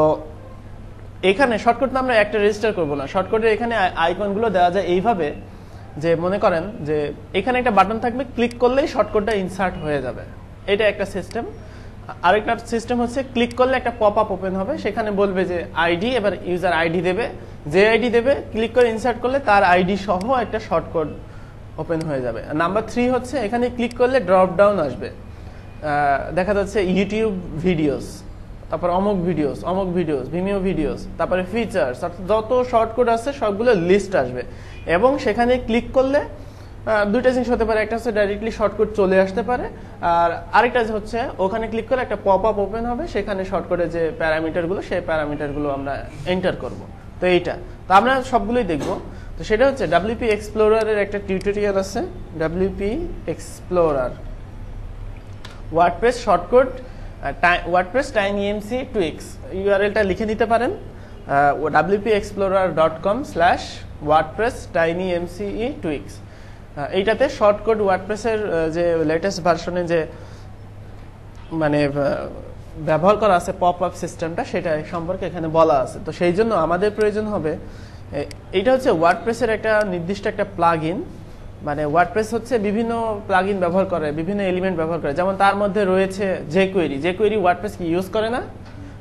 Speaker 1: এখানে শর্টকাট আমরা একটা রেজিস্টার করব না, শর্টকাটের এখানে আইকনগুলো দেওয়া যায় এইভাবে যে মনে করেন যে এখানে একটা বাটন থাকবে, ক্লিক করলেই শর্টকাটটা ইনসার্ট হয়ে যাবে, এটা একটা সিস্টেম। আরেকটা সিস্টেম হচ্ছে ক্লিক করলে একটা পপ আপ ওপেন হবে, সেখানে বলবে যে আইডি, এবার ইউজার আইডি দেবে, যে আইডি দেবে ক্লিক করে ইনসার্ট করলে তার আইডি সহ একটা শর্টকাট ওপেন হয়ে যাবে। নাম্বার 3 হচ্ছে এখানে ক্লিক করলে ড্রপ ডাউন আসবে, দেখা যাচ্ছে ইউটিউব ভিডিওস, তারপর অমুক ভিডিওস, ভিমিও ভিডিওস, তারপরে ফিচার্স, অর্থাৎ যত শর্টকাট আছে সবগুলো লিস্ট আসবে। এবং সেখানে ক্লিক করলে দুইটা জিনিস হতে পারে, একটা হচ্ছে ডাইরেক্টলি শর্টকাট চলে আসতে পারে, আর আরেকটা হচ্ছে ওখানে ক্লিক করে একটা পপ আপ ওপেন হবে, সেখানে শর্টকাটের যে প্যারামিটারগুলো সেই প্যারামিটারগুলো আমরা এন্টার করব। তো এইটা তো আমরা সবগুলোই দেখব। তো সেটা হচ্ছে WP এক্সপ্লোরারের একটা টিউটোরিয়াল আছে, WP explorer WordPress shortcut WordPress TinyMC Tweaks ইউআরএলটা লিখে নিতে পারেন wpexplorer.com/wordpress TinyMC Tweaks। এইটাতে শর্টকাট ওয়ার্ডপ্রেসের যে লেটেস্ট ভার্সনে যে মানে ব্যবহার করা আছে পপ আপ সিস্টেমটা, সেটা সম্পর্কে এখানে বলা আছে। তো সেই জন্য আমাদের প্রয়োজন হবে, এইটা হচ্ছে ওয়ার্ডপ্রেসের একটা নির্দিষ্ট একটা প্লাগইন। মানে ওয়ার্ডপ্রেস হচ্ছে বিভিন্ন প্লাগইন ব্যবহার করে, বিভিন্ন এলিমেন্ট ব্যবহার করে, যেমন তার মধ্যে রয়েছে jQuery ওয়ার্ডপ্রেস কি ইউজ করে না।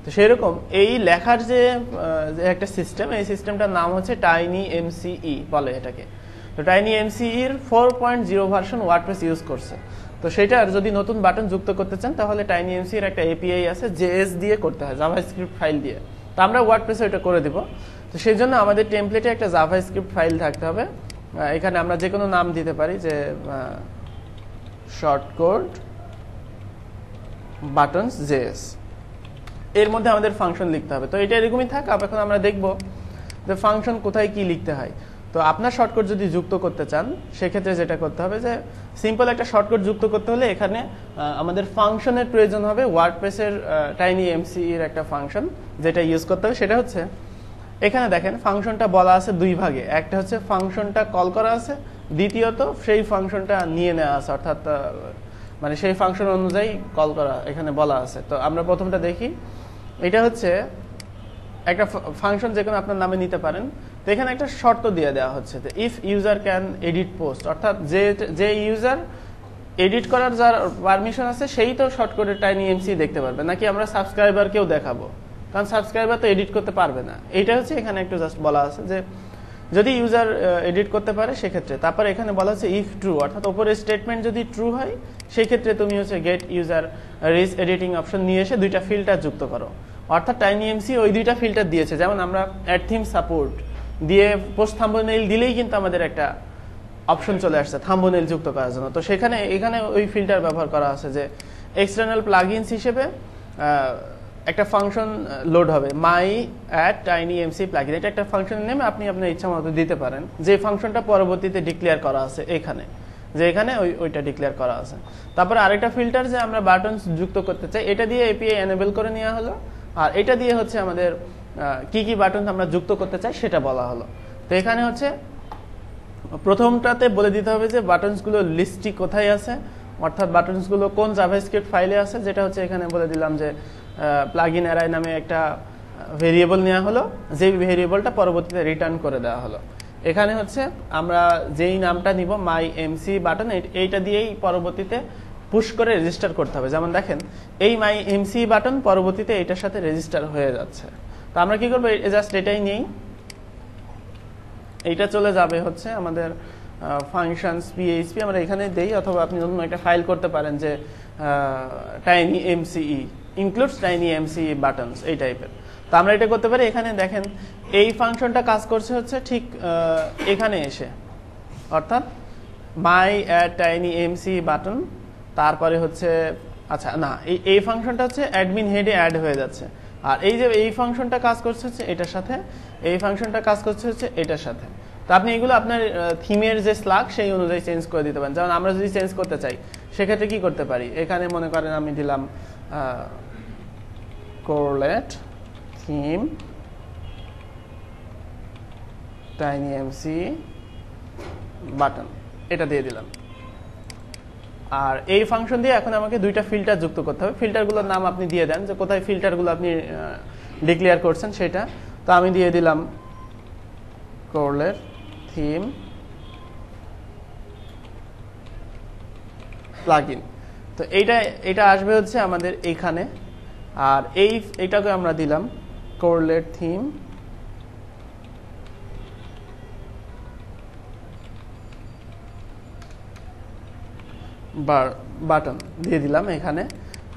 Speaker 1: তো সেরকম এই লেখার যে একটা সিস্টেম, এই সিস্টেমটার নাম হচ্ছে TinyMCE বলে এটাকে। তো TinyMCE এর 4.0 ভার্সন ওয়ার্ডপ্রেস ইউজ করছে। তো সেটার যদি নতুন বাটন যুক্ত করতে চান তাহলে TinyMCE এর একটা API আছে, JS দিয়ে করতে হয়, জাভাস্ক্রিপ্ট ফাইল দিয়ে। তো আমরা ওয়ার্ডপ্রেসে ওটা করে দিব। তো সেই জন্য আমাদের টেমপ্লেটে একটা জাভাস্ক্রিপ্ট ফাইল থাকতে হবে। এখানে আমরা যে কোনো নাম দিতে পারি, যে শর্টকাট বাটনস JS। এর মধ্যে আমাদের ফাংশন লিখতে হবে। তো এটা এরকমই থাক। এখন আমরা দেখব যে ফাংশন কোথায় কি লিখতে হয়। তো আপনার শর্টকাট যদি যুক্ত করতে চান সেক্ষেত্রে যেটা করতে হবে, যে সিম্পল একটা শর্টকাট যুক্ত করতে হলে এখানে আমাদের ফাংশনের প্রয়োজন হবে। ওয়ার্ডপ্রেসের TinyMCE এর একটা ফাংশন যেটা ইউজ করতে হবে, সেটা হচ্ছে এখানে দেখেন ফাংশনটা বলা আছে দুই ভাগে। একটা হচ্ছে ফাংশনটা কল করা আছে, দ্বিতীয়ত সেই ফাংশনটা নিয়ে নেওয়া আছে, অর্থাৎ মানে সেই ফাংশন অনুযায়ী কল করা এখানে বলা আছে। তো আমরা প্রথমটা দেখি। এটা হচ্ছে একটা ফাংশন যে কোনো আপনার নামে নিতে পারেন। তো এখানে একটা শর্ত দিয়ে দেওয়া হচ্ছে যে if user can edit post, অর্থাৎ যে ইউজার এডিট করার যার পারমিশন আছে সেই তো শর্টকাটে TinyMCE দেখতে পারবে, নাকি আমরা সাবস্ক্রাইবারকেও দেখাবো, কারণ সাবস্ক্রাইবার তো এডিট করতে পারবে না। এইটা হচ্ছে এখানে একটু জাস্ট বলা আছে যে যদি ইউজার এডিট করতে পারে সেক্ষেত্রে। তারপর এখানে বলা হচ্ছে ইফ ট্রু, অর্থাৎ উপরের স্টেটমেন্ট যদি ট্রু হয় সেই ক্ষেত্রে তুমি হচ্ছে get user rich editing option নিয়ে এসে দুইটা ফিল্টার যুক্ত করো। অর্থাৎ TinyMCE ওই দুইটা ফিল্টার দিয়েছে, যেমন আমরা অ্যাড থিম সাপোর্ট দিয়ে পোস্ট থাম্বনেইল দিলেই কিন্তু আমাদের একটা অপশন চলে আসছে থাম্বনেইল যুক্ত করার জন্য। তো এখানে ওই ফিল্টার ব্যবহার করা আছে যে এক্সটার্নাল প্লাগইনস হিসেবে একটা ফাংশন লোড হবে, মাই অ্যাড TinyMCE প্লাগইন। এটা একটা ফাংশনের নেম, আপনি আপনার ইচ্ছা মতো দিতে পারেন। যে ফাংশনটা পরবর্তীতে ডিক্লেয়ার করা আছে এখানে, যে এখানে ওইটা ডিক্লেয়ার করা আছে। তারপরে আরেকটা ফিল্টার যে আমরা বাটনস যুক্ত করতে চাই, এটা দিয়ে API এনেবল করে নেওয়া হলো। আর এটা দিয়ে হচ্ছে আমাদের কি কি বাটন আমরা যুক্ত করতে চাই সেটা বলা হলো। তো এখানে হচ্ছে প্রথমটাতে বলে দিতে হবে যে বাটনসগুলো লিস্টটি কোথায় আছে, অর্থাৎ বাটনসগুলো কোন জাভাস্ক্রিপ্ট ফাইলে আছে, যেটা হচ্ছে এখানে বলে দিলাম যে প্লাগইন অ্যারাই নামে একটা ভেরিয়েবল নেওয়া হলো, যেই ভেরিয়েবলটা পরবর্তীতে রিটার্ন করে দেওয়া হলো। এখানে হচ্ছে আমরা যেই নামটা নিব MyMCE বাটন, এইটা দিয়েই পরবর্তীতে পুশ করে রেজিস্টার করতে হবে। যেমন দেখেন এই MyMCE বাটন পরবর্তীতে এটার সাথে রেজিস্টার হয়ে যাচ্ছে। তো আমরা কি করবো, জাস্ট এটাই নেই, এইটা চলে যাবে হচ্ছে আমাদের ফাংশনস PHP, আমরা এখানে দেই, অথবা আপনি অন্য একটা ফাইল করতে পারেন যে TinyMCE ইনক্লুডস TinyMCE বাটনস এই টাইপের। তো আমরা এটা করতে পারি। এখানে দেখেন এই ফাংশনটা কাজ করছে হচ্ছে ঠিক এখানে এসে, অর্থাৎ মাই অ্যাড TinyMCE বাটন, তারপরে হচ্ছে আচ্ছা না এই ফাংশনটা হচ্ছে অ্যাডমিন হেডে অ্যাড হয়ে যাচ্ছে। আর এই যে এই ফাংশনটা কাজ করছে হচ্ছে এটার সাথে, এই ফাংশনটা কাজ করছে হচ্ছে এটার সাথে। তো আপনি এগুলো আপনার থিমের যে স্লাগ সেই অনুযায়ী চেঞ্জ করে দিতে পারেন। যেমন আমরা যদি চেঞ্জ করতে চাই সেক্ষেত্রে কি করতে পারি, এখানে মনে করেন আমি দিলাম কোরলেট থিম TinyMCE বাটন, এটা দিয়ে দিলাম। আর এই ফাংশন দিয়ে এখন আমাকে দুইটা ফিল্টার যুক্ত করতে হবে। ফিল্টারগুলোর নাম আপনি দিয়ে দেন, যে কোথায় ফিল্টারগুলো আপনি ডিক্লেয়ার করছেন সেটা। তো আমি দিয়ে দিলাম কোরলেট থিম প্লাগইন। তো এটা আসবে হচ্ছে আমাদের এখানে। আর এইটাকে আমরা দিলাম কোরলেট থিম বাটন দিয়ে দিলাম এখানে।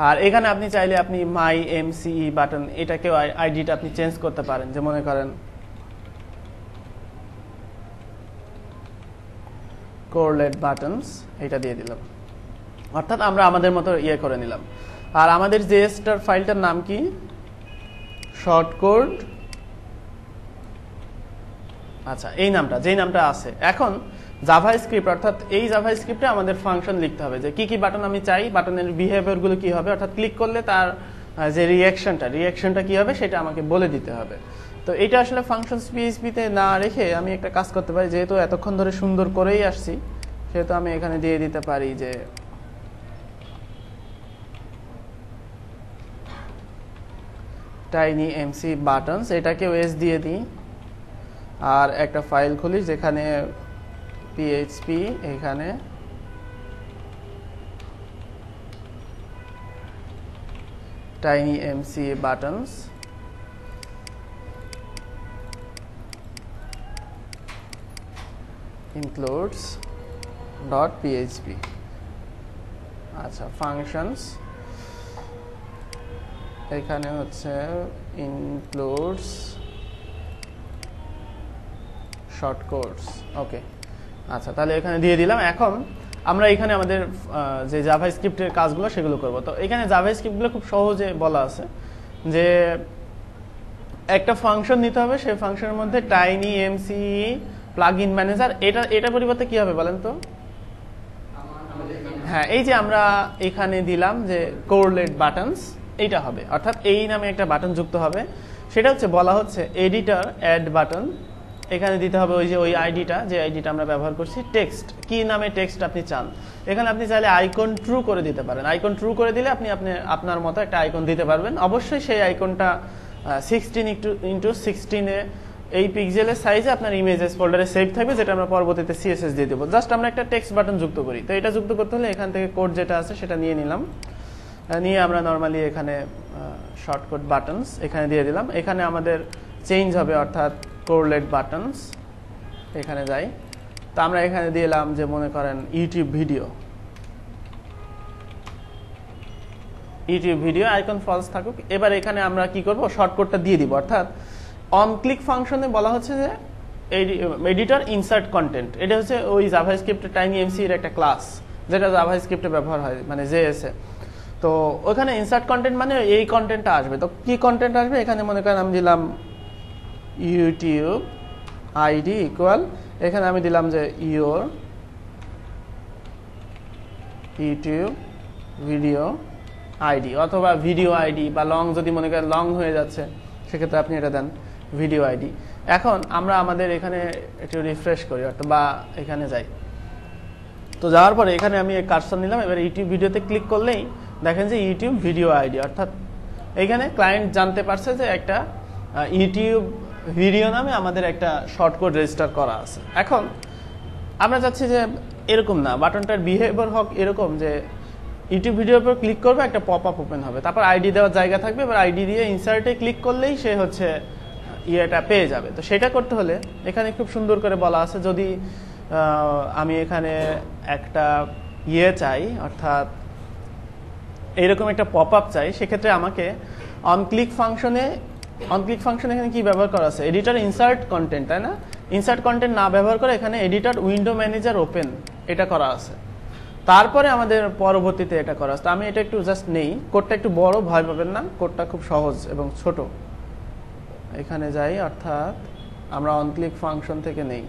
Speaker 1: আর এখানে আপনি চাইলে আপনি MyMCE বাটন এটাকেও আইডিটা আপনি চেঞ্জ করতে পারেন, যে মনে করেন কোরলেট বাটনস এটা দিয়ে দিলাম, অর্থাৎ আমরা আমাদের মতো ইয়ে করে নিলাম। আর আমাদের JSটার ফাইলটার নাম কি, শর্টকাট, আচ্ছা এই নামটা, যেই নামটা আছে। এখন জাভাস্ক্রিপ্ট, অর্থাৎ এই জাভাস্ক্রিপ্টে আমাদের ফাংশন লিখতে হবে যে কি কি বাটন আমি চাই, বাটনের বিহেভিয়ারগুলো কি হবে, অর্থাৎ ক্লিক করলে তার যে রিয়াকশনটা কি হবে সেটা আমাকে বলে দিতে হবে। তো এটা আসলে ফাংশনস পিএইচপিতে না রেখে আমি একটা কাজ করতে পারি, যেহেতু এতক্ষণ ধরে সুন্দর করেই আসছি সেহেতু আমি এখানে দিয়ে দিতে পারি যে টাইনি এমসি বাটনস, এটাকে এস দিয়ে দিই আর একটা ফাইল খুলি যেখানে পিএইচপি, এখানে tiny MC buttons includes .php। আচ্ছা, ফাংশনস এখানে হচ্ছে includes shortcodes। ওকে, আচ্ছা তাহলে এখানে দিয়ে দিলাম। এখন আমরা এখানে আমাদের যে জাভাস্ক্রিপ্টের কাজগুলো সেগুলো করব। তো এখানে জাভাস্ক্রিপ্টগুলো খুব সহজে বলা আছে যে একটা ফাংশন নিতে হবে, সেই ফাংশনের মধ্যে টাইনি এমসি প্লাগইন ম্যানেজার, এটা পরিবর্তে কি হবে বলেন তো? হ্যাঁ, এই যে আমরা এখানে দিলাম যে কোরলেট বাটনস, এইটা হবে, অর্থাৎ এই নামে একটা বাটন যুক্ত হবে। সেটা হচ্ছে বলা হচ্ছে এডিটর অ্যাড বাটন, এখানে দিতে হবে ওই আইডিটা, যে আইডিটা আমরা ব্যবহার করছি। টেক্সট, কি নামে টেক্সট আপনি চান, এখানে আপনি চাইলে আইকন ট্রু করে দিতে পারেন। আইকন ট্রু করে দিলে আপনি আপনার মতো একটা আইকন দিতে পারবেন। অবশ্যই সেই আইকনটা 16x16 এই পিক্সেলের সাইজে আপনার ইমেজেস ফোল্ডারে সেভ থাকবে, যেটা আমরা পরবর্তীতে সিএসএস দিয়ে দেবো। জাস্ট আমরা একটা টেক্সট বাটন যুক্ত করি। তো এটা যুক্ত করতে হলে এখান থেকে কোড যেটা আছে সেটা নিয়ে নিলাম, নিয়ে আমরা নর্মালি এখানে শর্টকাট বাটনস এখানে দিয়ে দিলাম। এখানে আমাদের চেঞ্জ হবে, অর্থাৎ কোরলেট বাটনস, এখানে যাই। তো আমরা এখানে দিলাম যে মনে করেন ইউটিউব ভিডিও আইকন ফলস থাকুক। এবার এখানে আমরা কি করব, শর্টকাটটা দিয়ে দিব, অর্থাৎ অন ক্লিক ফাংশনে বলা হচ্ছে যে এডিটর ইনসার্ট কন্টেন্ট, এটা হচ্ছে ওই জাভাস্ক্রিপ্ট টাইনি এমসি এর একটা ক্লাস যেটা জাভাস্ক্রিপ্টে ব্যবহার হয়, মানে জেএস এ। তো ওখানে ইনসার্ট কন্টেন্ট মানে এই কন্টেন্টটা আসবে। তো কি কন্টেন্ট আসবে, এখানে মনে করেন আমি দিলাম ইউটিউব আইডি ইকুয়াল, এখানে আমি দিলাম যে ইউর ইউটিউব ভিডিও আইডি, অথবা ভিডিও আইডি, বা লং যদি মনে করেন লং হয়ে যাচ্ছে সেক্ষেত্রে আপনি এটা দেন ভিডিও আইডি। এখন আমরা আমাদের এখানে একটু রিফ্রেশ করি, অর্থাৎ বা এখানে যাই। তো যাওয়ার পরে এখানে আমি কার্সর নিলাম, এবার ইউটিউব ভিডিওতে ক্লিক করলেই দেখেন যে ইউটিউব ভিডিও আইডি, অর্থাৎ এখানে ক্লায়েন্ট জানতে পারছে যে একটা ইউটিউব ভিডিও নামে আমাদের একটা শর্টকট রেজিস্টার করা আছে। এখন আমরা চাচ্ছি যে এরকম না, বাটনটার বিহেভিয়ার হোক এরকম যে ইউটিউব ভিডিওর উপর ক্লিক করবে, একটা পপ আপ ওপেন হবে, তারপর আইডি দেওয়ার জায়গা থাকবে, এবার আইডি দিয়ে ইনসার্টে ক্লিক করলেই সে হচ্ছে ইয়েটা পেয়ে যাবে। তো সেটা করতে হলে এখানে খুব সুন্দর করে বলা আছে, যদি আমি এখানে একটা ইয়ে চাই, অর্থাৎ এইরকম একটা পপ আপ চাই, সেক্ষেত্রে আমাকে অন ক্লিক ফাংশনে এখানে কি ব্যবহার করা আছে, এডিটর ইনসার্ট কন্টেন্ট, তাই না? ইনসার্ট কন্টেন্ট না ব্যবহার করে এখানে এডিটর উইন্ডো ম্যানেজার ওপেন এটা করা আছে। তারপরে আমাদের পরবর্তীতে এটা করা আছে। আমি এটা একটু জাস্ট নেই, কোডটা একটু বড়, ভয় পাবেন না, কোডটা খুব সহজ এবং ছোট। এখানে যাই, অর্থাৎ আমরা অন ক্লিক ফাংশন থেকে নেই,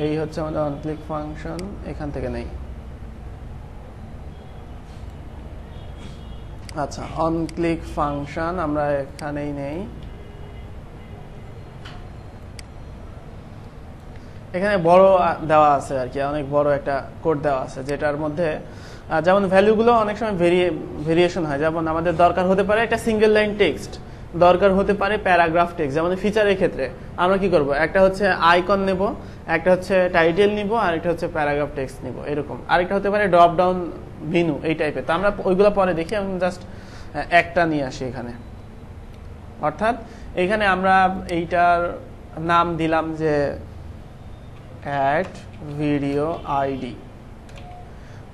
Speaker 1: এই হচ্ছে আমাদের অন ক্লিক ফাংশন, এখান থেকে নেই। আচ্ছা, অন ক্লিক ফাংশন আমরা এখানেই নেই। এখানে বড় দেওয়া আছে আর কি, অনেক বড় একটা কোড দেওয়া আছে, যেটার মধ্যে যেমন ভ্যালুগুলো অনেক সময় ভেরিয়েশন হয়। যেমন আমাদের দরকার হতে পারে একটা সিঙ্গেল লাইন টেক্সট, দরকার হতে পারে প্যারাগ্রাফ টেক্সট। যেমন ফিচারের ক্ষেত্রে আমরা কি করব, একটা হচ্ছে আইকন নেব, একটা হচ্ছে টাইটেল নিব, আর একটা হচ্ছে প্যারাগ্রাফ টেক্সট নিব, এরকম। আরেকটা হতে পারে ড্রপ ডাউন মেনু, এই টাইপের। তো আমরা ওইগুলো পরে দেখি, আমি জাস্ট একটা নিয়ে আসি এখানে। অর্থাৎ এখানে আমরা এইটার নাম দিলাম যে অ্যাড ভিডিও আইডি।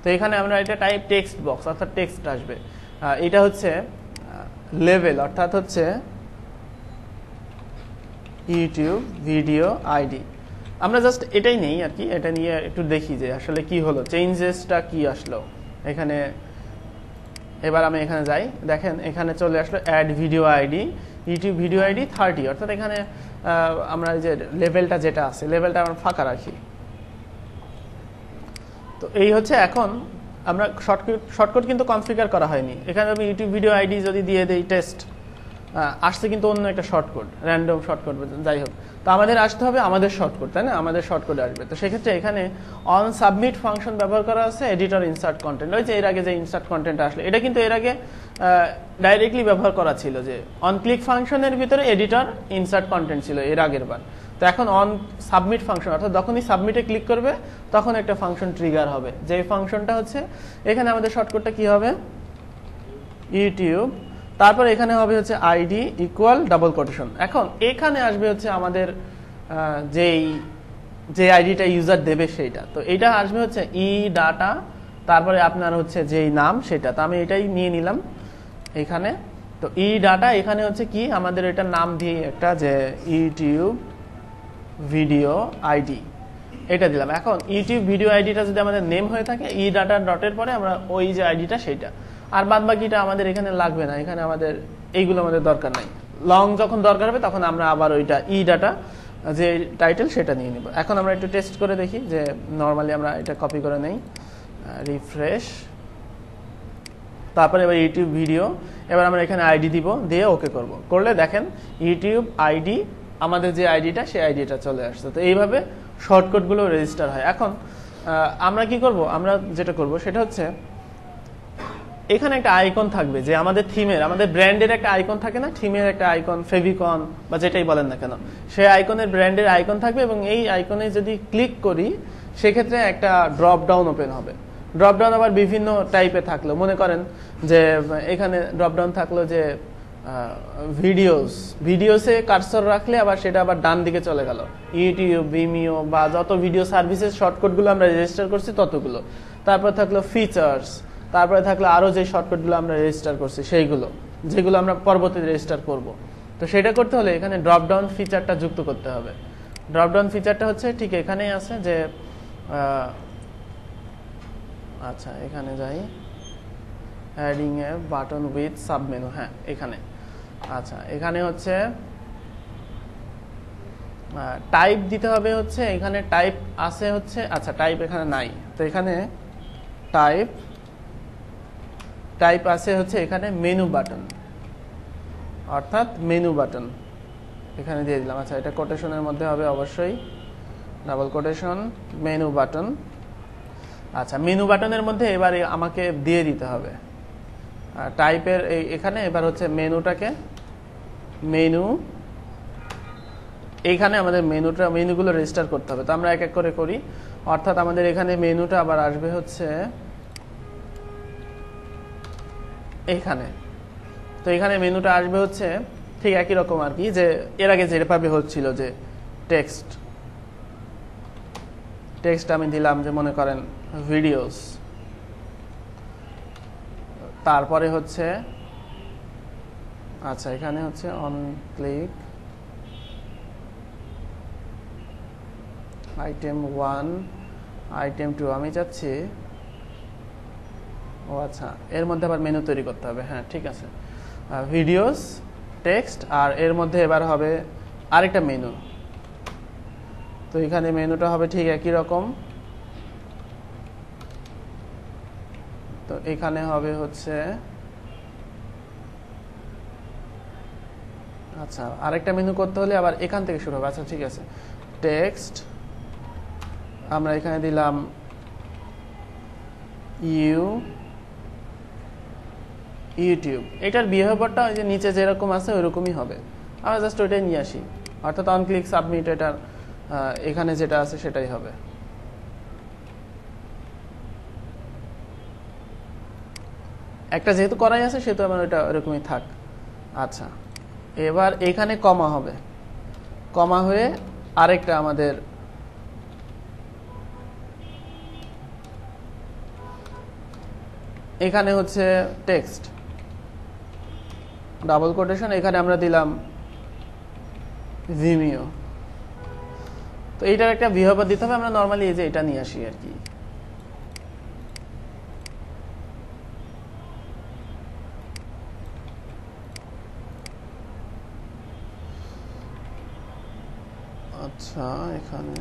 Speaker 1: তো এখানে আমরা এটা টাইপ টেক্সট বক্স, অর্থাৎ টেক্সট আসবে। এটা হচ্ছে লেভেল, অর্থাৎ হচ্ছে ইউটিউব ভিডিও আইডি। আমরা জাস্ট এটাই নেই আর কি, এটা নিয়ে একটু দেখি যে আসলে কি হলো, চেঞ্জেসটা কি আসলো এখানে। এবার আমি এখানে যাই, দেখেন এখানে চলে আসলো add video ID, YouTube video ID 30, অর্থাৎ এখানে আমরা যে লেভেলটা যেটা আছে, লেভেলটা আমরা ফাঁকা রাখি। তো এই হচ্ছে এখন আমরা শর্টকাট কিন্তু কনফিগার করা হয়নি। এখানে আমি ইউটিউব ভিডিও আইডি যদি দিয়ে দেই টেস্ট, আসছে কিন্তু অন্য একটা শর্টকাট, র্যান্ডম শর্টকাট যাই হোক। তো আমাদের আসতে হবে আমাদের শর্টকাট, তাই না? আমাদের শর্টকাট আসবে। তো সেক্ষেত্রে এখানে অন সাবমিট ফাংশন ব্যবহার করা আছে, এডিটর ইনসার্ট কন্টেন্ট। ওই যে এর আগে যে ইনসার্ট কন্টেন্ট আসলে, এটা কিন্তু এর আগে ডাইরেক্টলি ব্যবহার করা ছিল, যে অন ক্লিক ফাংশনের ভিতরে এডিটর ইনসার্ট কন্টেন্ট ছিল এর আগের বার। তো এখন অন সাবমিট ফাংশন, অর্থাৎ যখনই সাবমিটে ক্লিক করবে তখন একটা ফাংশন ট্রিগার হবে, যে ফাংশনটা হচ্ছে এখানে আমাদের শর্টকাটটা কি হবে, ইউটিউব, তারপর এখানে হবে হচ্ছে আইডি ইকুয়াল ডাবল কোটেশন। এখন এখানে আসবে হচ্ছে আমাদের যে আইডিটা ইউজার দেবে সেইটা। তো এটা আসবে হচ্ছে ই ডাটা, তারপরে আপনার হচ্ছে যেই নাম সেটা। তো আমি এটাই নিয়ে নিলাম এখানে। তো ই ডাটা এখানে হচ্ছে কি, আমাদের এটা নাম দিয়ে একটা যে ইউটিউব ভিডিও আইডি, এটা দিলাম। এখন ইউটিউব ভিডিও আইডিটা যদি আমাদের নেম হয়ে থাকে, ই ডাটা ডটের পরে আমরা ওই যে আইডিটা সেইটা, আর বাদ বাকিটা আমাদের এখানে লাগবে না। এখানে আমাদের এইগুলো আমাদের দরকার নাই। লং যখন দরকার হবে তখন আমরা আবার ওইটা ই ডাটা যে টাইটেল সেটা নিয়ে নিব। এখন আমরা একটু টেস্ট করে দেখি, যে নর্মালি আমরা এটা কপি করে নেই, রিফ্রেশ, তারপরে এবার ইউটিউব ভিডিও, এবার আমরা এখানে আইডি দিব, দিয়ে ওকে করব। করলে দেখেন ইউটিউব আইডি, আমাদের যে আইডিটা সেই আইডিটা চলে আসছে। তো এইভাবে শর্টকাটগুলো রেজিস্টার হয়। এখন আমরা কি করব, আমরা যেটা করব সেটা হচ্ছে এখানে একটা আইকন থাকবে, যে আমাদের থিমের, আমাদের ব্র্যান্ডের একটা আইকন থাকে না, থিমের একটা আইকন, ফেভিকন বা যেটাই বলেন না কেন, সেই আইকনের ব্র্যান্ডের আইকন থাকবে, এবং এই আইকনে যদি ক্লিক করি সেক্ষেত্রে একটা ড্রপ ডাউন ওপেন হবে। ড্রপ ডাউন আবার বিভিন্ন টাইপে থাকলো, মনে করেন যে এখানে ড্রপ ডাউন থাকলো যে ভিডিওসে কার্সর রাখলে আবার সেটা আবার ডান দিকে চলে গেল, ইউটিউব, ভিমিও বা যত ভিডিও সার্ভিসের শর্টকাটগুলো আমরা রেজিস্টার করছি ততগুলো। তারপর থাকলো ফিচার্স, তারপরে থাকলো আরো যে শর্টকাটগুলো আমরা রেজিস্টার করছি সেইগুলো, যেগুলো আমরা পরবর্তীতে রেজিস্টার করব। তো সেটা করতে হলে এখানে ড্রপ ডাউন ফিচারটা যুক্ত করতে হবে। ড্রপ ডাউন ফিচারটা হচ্ছে ঠিক এখানেই আছে, যে আচ্ছা এখানে যাই, adding A button with submenu, হ্যাঁ এখানে। আচ্ছা এখানে হচ্ছে টাইপ দিতে হবে, হচ্ছে এখানে টাইপ আছে হচ্ছে, আচ্ছা টাইপ এখানে নাই, তো এখানে টাইপ আছে হচ্ছে এখানে মেনু বাটন, অর্থাৎ মেনু বাটন এখানে দিয়ে দিলাম। আচ্ছা এটা কোটেশনের মধ্যে হবে অবশ্যই, ডাবল কোটেশন মেনু বাটন। আচ্ছা মেনু বাটনের মধ্যে এবারে আমাকে দিয়ে দিতে হবে টাইপের এখানে, এবার হচ্ছে মেনুটাকে, মেনু, এইখানে আমাদের মেনুগুলো রেজিস্টার করতে হবে। তো আমরা এক এক করে করি, অর্থাৎ আমাদের এখানে মেনুটা আবার আসবে হচ্ছে এইখানে। তো এখানে মেনুটা আসবে হচ্ছে ঠিক একই রকম আর কি, যে এর আগে যেভাবে হচ্ছিল, যে টেক্সট আমি দিলাম, যে মনে করেন ভিডিওস, তারপরে হচ্ছে আচ্ছা এখানে হচ্ছে অন ক্লিক আইটেম 1 আইটেম 2 আমি চাচ্ছি, ও আচ্ছা এর মধ্যে আবার মেনু তৈরি করতে হবে, হ্যাঁ ঠিক আছে, ভিডিওস, টেক্সট, আর এর মধ্যে এবার হবে আরেকটা মেনু। তো এখানে মেনুটা হবে ঠিক একই রকম। তো এখানে হবে হচ্ছে আচ্ছা আরেকটা মেনু করতে হলে আবার এখান থেকে শুরু হবে। আচ্ছা ঠিক আছে, টেক্সট আমরা এখানে দিলাম ইউটিউব, এটার বিহেভিয়ারটা ওই যে নিচে যেরকম আছে ওইরকমই হবে, আমরা জাস্ট ওইটাই নিয়ে আসি, অর্থাৎ অন ক্লিক সাবমিট, এটার এখানে যেটা আছে সেটাই হবে। একটা যেহেতু করাই আছে সেহেতু আমার ওইটা ওইরকমই থাক। আচ্ছা এবার এখানে কমা হবে, কমা হয়ে আরেকটা আমাদের এখানে হচ্ছে টেক্সট, ডাবল কোটেশন, এখানে আমরা দিলাম ভিমিও। তো এইটার একটা বিহেভিয়ার দিতে হবে, আমরা নরমালি এই যে এটা নিয়ে আসি আর কি। আচ্ছা এখানে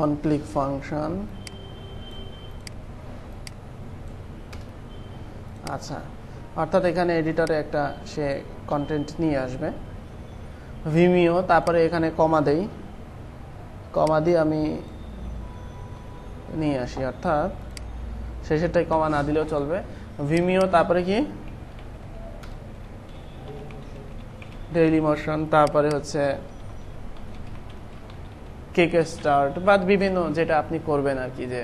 Speaker 1: অন ক্লিক ফাংশন। আচ্ছা, অর্থাৎ এখানে এডিটরে একটা সে কন্টেন্ট নিয়ে আসবে। ভিমিও, তারপরে এখানে কমা দেই, কমা দিয়ে আমি নিয়ে আসি, অর্থাৎ শেষেরটাই কমা না দিলেও চলবে। ভিমিও, তারপরে কি ডেইলি মোশন, তারপরে হচ্ছে কিক স্টার্ট বা বিভিন্ন যেটা আপনি করবেন আর কি, যে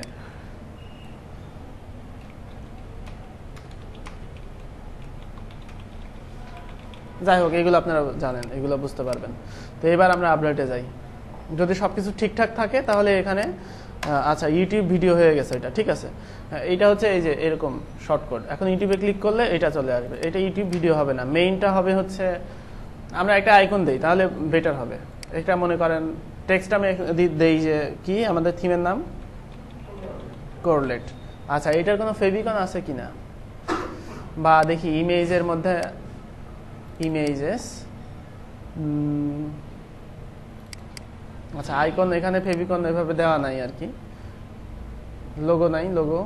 Speaker 1: যাই হোক এগুলো আপনারা জানেন, এগুলো বুঝতে পারবেন। তো এবার আমরা আপডেটে যাই। যদি সবকিছু ঠিকঠাক থাকে তাহলে এখানে আচ্ছা ইউটিউব ভিডিও হয়ে গেছে, এটা ঠিক আছে। এটা হচ্ছে এই যে এরকম শর্টকাট, এখন ইউটিউবে ক্লিক করলে এটা চলে আসবে। এটা ইউটিউব ভিডিও হবে না, মেইনটা হবে হচ্ছে আমরা একটা আইকন দেই তাহলে বেটার হবে। এটা মনে করেন টেক্সট আমি দেই যে কি আমাদের থিমের নাম কোরলেট। আচ্ছা, এটার কোনো ফেভিকন আছে কিনা বা দেখি ইমেজের মধ্যে, ইমেজেস, আচ্ছা আইকন এখানে ফেভিকন এভাবে দেওয়া নাই আর কি, লোগো নাই, লোগো।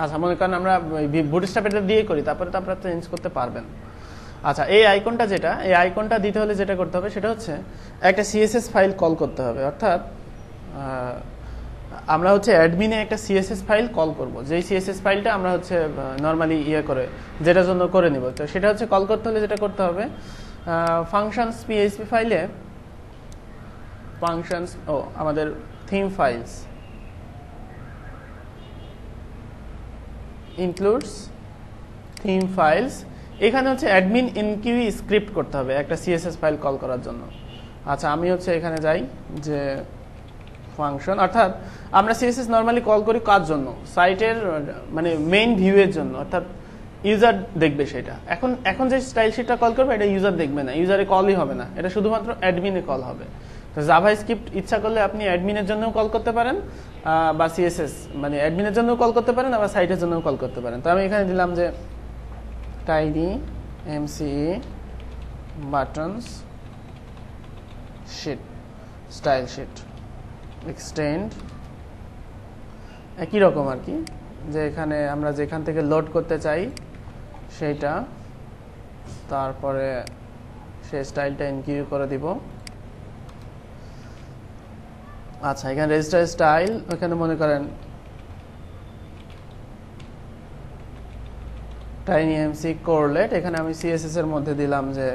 Speaker 1: আচ্ছা মনে করেন আমরা বুটস্ট্র্যাপ এটা দিয়ে করি, তারপরে তো আপনারা চেঞ্জ করতে পারবেন। আচ্ছা, এই আইকনটা যেটা, এই আইকনটা দিতে হলে যেটা করতে হবে সেটা হচ্ছে একটা সিএসএস ফাইল কল করতে হবে। অর্থাৎ আমরা হচ্ছে অ্যাডমিনে একটা সিএসএস ফাইল কল করব, যেই সিএসএস ফাইলটা আমরা হচ্ছে নর্মালি করে যেটার জন্য করে নিব। তো সেটা হচ্ছে কল করতে হলে যেটা করতে হবে, ফাংশনস পিএইচপি ফাইলে ফাংশনস, আমাদের theme files includes theme files, এখানে হচ্ছে অ্যাডমিন ইনকিউই স্ক্রিপ্ট করতে হবে একটা সিএসএস ফাইল কল করার জন্য। আচ্ছা, আমি হচ্ছে এখানে যাই যে ফাংশন, অর্থাৎ আমরা সিএসএস নরমালি কল করি কার জন্য, সাইটের মানে মেইন ভিউয়ের জন্য, অর্থাৎ ইউজার দেখবে সেটা। এখন যে স্টাইল শিটটা কল করবে এটা ইউজার দেখবে না, ইউজারে কলই হবে না, এটা শুধুমাত্র অ্যাডমিনে কল হবে। তো জাভাস্ক্রিপ্ট ইচ্ছা করলে আপনি অ্যাডমিনের জন্যও কল করতে পারেন, বা সিএসএস মানে অ্যাডমিনের জন্যও কল করতে পারেন, আবার সাইটের জন্যও কল করতে পারেন। তো আমি এখানে দিলাম যে tiny MCE buttons sheet style sheet extend, একই রকম আর কি, যে এখানে আমরা যেখান থেকে লোড করতে চাই সেইটা, তারপরে সেই স্টাইলটা ইনকিউ করে দিব। আচ্ছা, এখানে রেজিস্টার স্টাইল, ওখানে মনে করেন টাইনি এমসি কোরলেট, এখানে আমি সিএসএস এর মধ্যে দিলাম যে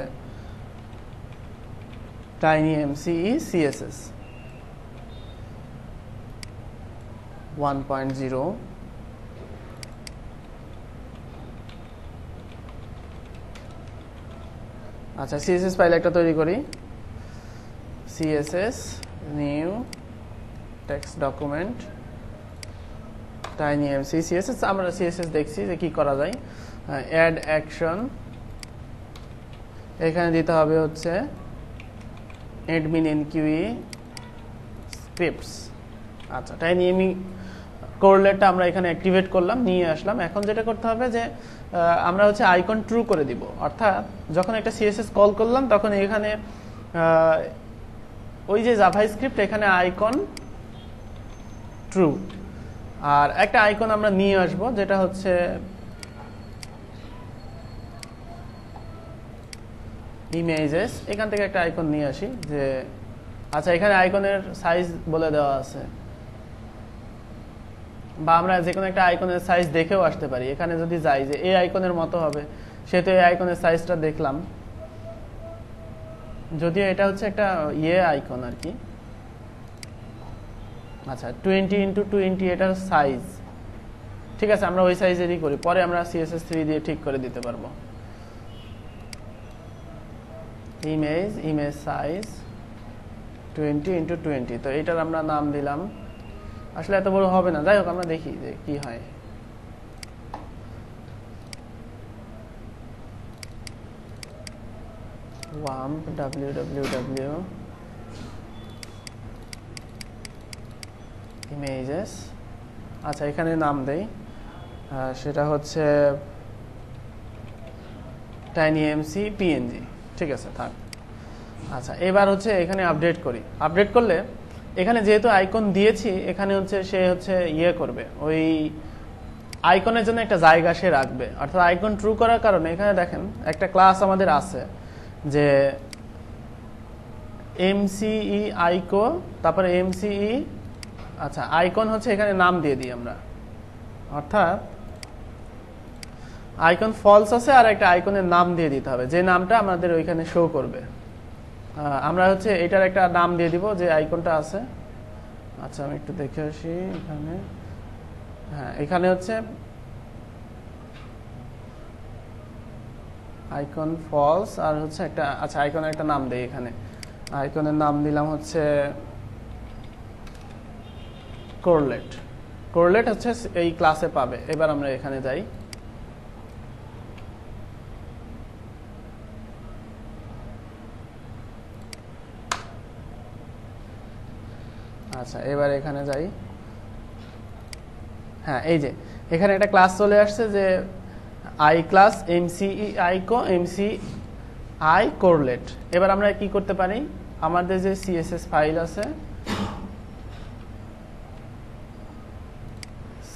Speaker 1: টাইনি এমসি সিএসএস 1.0। আচ্ছা, সিএসএস ফাইল একটা তৈরি করি, CSS new text document tiny MC CSS. আমরা সিএসএস দেখছি যে কি করা যায়। অ্যাড অ্যাকশন, এখানে দিতে হবে হচ্ছে অ্যাডমিন এনকিউই স্ক্রিপ্টস। আচ্ছা, টাইনি এমই কোরলেটটা আমরা এখানে অ্যাক্টিভেট করলাম, নিয়ে আসলাম। এখন যেটা করতে হবে যে আমরা হচ্ছে আইকন ট্রু করে দিব, অর্থাৎ যখন একটা সিএসএস কল করলাম তখন এখানে ওই যে জাভাস্ক্রিপ্ট এখানে আইকন ট্রু, আর একটা আইকন আমরা নিয়ে আসব যেটা হচ্ছে ইমেজেস, এখান থেকে একটা আইকন নিয়ে আসি যে আচ্ছা এখানে আইকনের সাইজ বলে দেওয়া আছে, বা আমরা যে কোনো একটা আইকনের সাইজ দেখেও আসতে পারি। এখানে যদি যাই যে এই আইকনের মতো হবে, সেহেতু এই আইকনের সাইজটা দেখলাম, যদিও এটা হচ্ছে একটা আইকন আর কি। আচ্ছা, 20x20 এটার সাইজ, ঠিক আছে, আমরা ওই সাইজেরই করি, পরে আমরা CSS3 দিয়ে ঠিক করে দিতে পারবো। ইমেজ সাইজ 20x20, তো এটার আমরা নাম দিলাম, আসলে এত বড় হবে না, যাই হোক আমরা দেখি যে কি হয়। www ইমেজেস, আচ্ছা এখানে নাম দেই, সেটা হচ্ছে টাইনি এমসি পিএনজি, ঠিক আছে থাক। আচ্ছা, এবার হচ্ছে এখানে আপডেট করি। আপডেট করলে এখানে যেহেতু আইকন দিয়েছি, এখানে হচ্ছে সে হচ্ছে ইয়ে করবে, ওই আইকনের জন্য একটা জায়গা সে রাখবে। অর্থাৎ আইকন ট্রু করার কারণে এখানে দেখেন একটা ক্লাস আমাদের আছে যে এমসিই আইকো, তারপরে এমসিই, আচ্ছা আইকন হচ্ছে এখানে নাম দিয়ে দিই আমরা, অর্থাৎ আইকন ফলস আছে আর একটা আইকনের নাম দিয়ে দিতে হবে, যে নামটা আমাদের ওইখানে শো করবে। আমরা হচ্ছে এটার একটা নাম দিয়ে দিব যে আইকনটা আছে। আচ্ছা আমি একটু দেখে আসি এখানে। হ্যাঁ, এখানে হচ্ছে আইকন ফলস আর হচ্ছে একটা, আচ্ছা আইকনের একটা নাম দেই। এখানে আইকনের নাম দিলাম হচ্ছে কোরলেট। কোরলেট হচ্ছে এই ক্লাসে পাবে। এবার আমরা এখানে যাই। আচ্ছা এবার এখানে যাই। হ্যাঁ, এই যে এখানে একটা ক্লাস চলে আসছে যে আই ক্লাস এমসিই আইকো এমসিআই কোরলেট। এবার আমরা কি করতে পারি, আমাদের যে সিএসএস ফাইল আছে,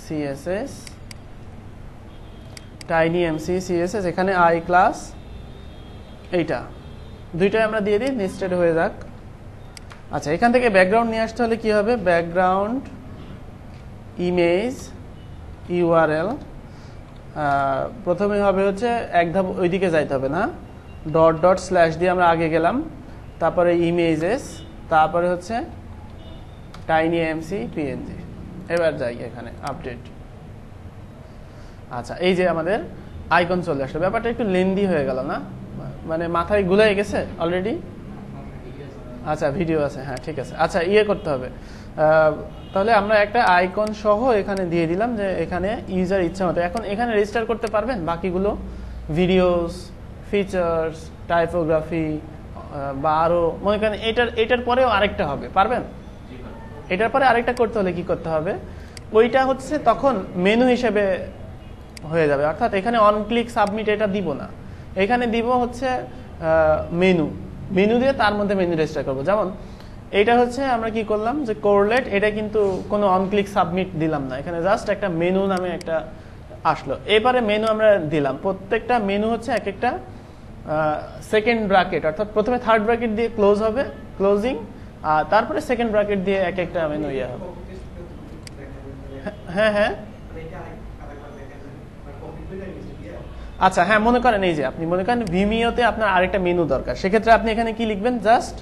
Speaker 1: সিএসএস টাইনি এমসি সিএসএস, এখানে আই ক্লাস এইটা দুইটাই আমরা দিয়ে দিই, নেস্টেড হয়ে যাক। আচ্ছা, এখান থেকে ব্যাকগ্রাউন্ড নিয়ে আসতে হলে কি হবে, ব্যাকগ্রাউন্ড ইমেজ ইউআরএল, প্রথমে হবে হচ্ছে এক ধাপ ওইদিকে যাইতে হবে না, ডট ডট স্ল্যাশ দিয়ে আমরা আগে গেলাম, তারপরে ইমেজেস, তারপরে হচ্ছে টাইনি এমসি পিএনজি। এবার যাই এখানে আপডেট। আচ্ছা, এই যে আমাদের আইকন চলে আসলো। ব্যাপারটা একটু লেন্দি হয়ে গেল না, মানে মাথায় গুলাই গেছে অলরেডি। আচ্ছা ভিডিও আছে, হ্যাঁ ঠিক আছে। আচ্ছা ইয়ে করতে হবে, তাহলে আমরা একটা আইকন সহ এখানে দিয়ে দিলাম যে এখানে ইউজার ইচ্ছা মতো এখন এখানে রেজিস্টার করতে পারবেন বাকিগুলো, ভিডিওস, ফিচার্স, টাইপোগ্রাফি বা আরো মনে করেন এটার পরেও আরেকটা হবে, পারবেন? এটার পরে আরেকটা করতে হলে কি করতে হবে, ওইটা হচ্ছে তখন মেনু হিসেবে হয়ে যাবে। অর্থাৎ এখানে অন ক্লিক সাবমিট এটা দিব না, এখানে দিব হচ্ছে মেনু দিয়ে তার মধ্যে মেনু রেজিস্টার করবো। যেমন এটা হচ্ছে আমরা কি করলাম যে কোরলেট, এটা কিন্তু কোনো অন ক্লিক সাবমিট দিলাম না, এখানে জাস্ট একটা মেনু নামে একটা আসলো। এবারে মেনু আমরা দিলাম, প্রত্যেকটা মেনু হচ্ছে এক একটা সেকেন্ড ব্র্যাকেট, অর্থাৎ প্রথমে থার্ড ব্র্যাকেট দিয়ে ক্লোজ হবে, ক্লোজিং, আর তারপরে সেকেন্ড ব্র্যাকেট দিয়ে এক একটা মেনু ইয়ে হবে। হ্যাঁ হ্যাঁ, আচ্ছা হ্যাঁ, মনে করেন এই যে আপনি মনে করেন ভিমিওতে আপনার আরেকটা মেনু দরকার, সেক্ষেত্রে আপনি এখানে কি লিখবেন, জাস্ট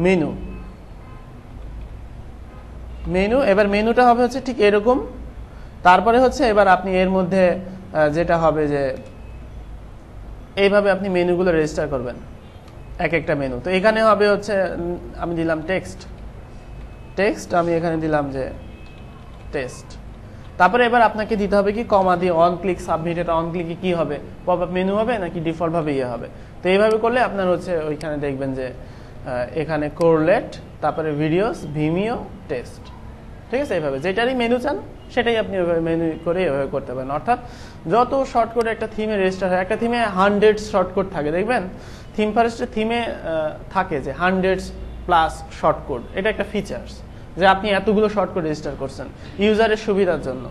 Speaker 1: মেনু। এবার মেনুটা হবে হচ্ছে ঠিক এরকম। তারপরে হচ্ছে এবার আপনি এর মধ্যে যেটা হবে যে এইভাবে আপনি মেনুগুলো রেজিস্টার করবেন, এক একটা মেনু। তো এখানে হবে হচ্ছে আমি দিলাম টেক্সট, আমি এখানে দিলাম যে টেস্ট। তারপরে এবার আপনাকে দিতে হবে কি কমা দিয়ে অন ক্লিক সাবমিট। এটা অন ক্লিকে কি হবে, পপ আপ মেনু হবে নাকি ডিফল্ট ভাবে ইয়ে হবে। তো এইভাবে করলে আপনার হচ্ছে ওইখানে দেখবেন যে এখানে কোরলেট, তারপরে ভিডিওস, ভিমিও, টেস্ট, ঠিক আছে। এইভাবে যেটারই মেনু চান সেটাই আপনি ওইভাবে মেনু করে এভাবে করতে পারেন। অর্থাৎ যত শর্টকট একটা থিমে রেজিস্টার হয়, একটা থিমে 100 শর্টকট থাকে, দেখবেন থিম ফরেস্টের থিমে থাকে যে 100+ শর্টকট। এটা একটা ফিচার্স যে আপনি এতগুলো শর্টকট রেজিস্টার করছেন ইউজারের সুবিধার জন্য।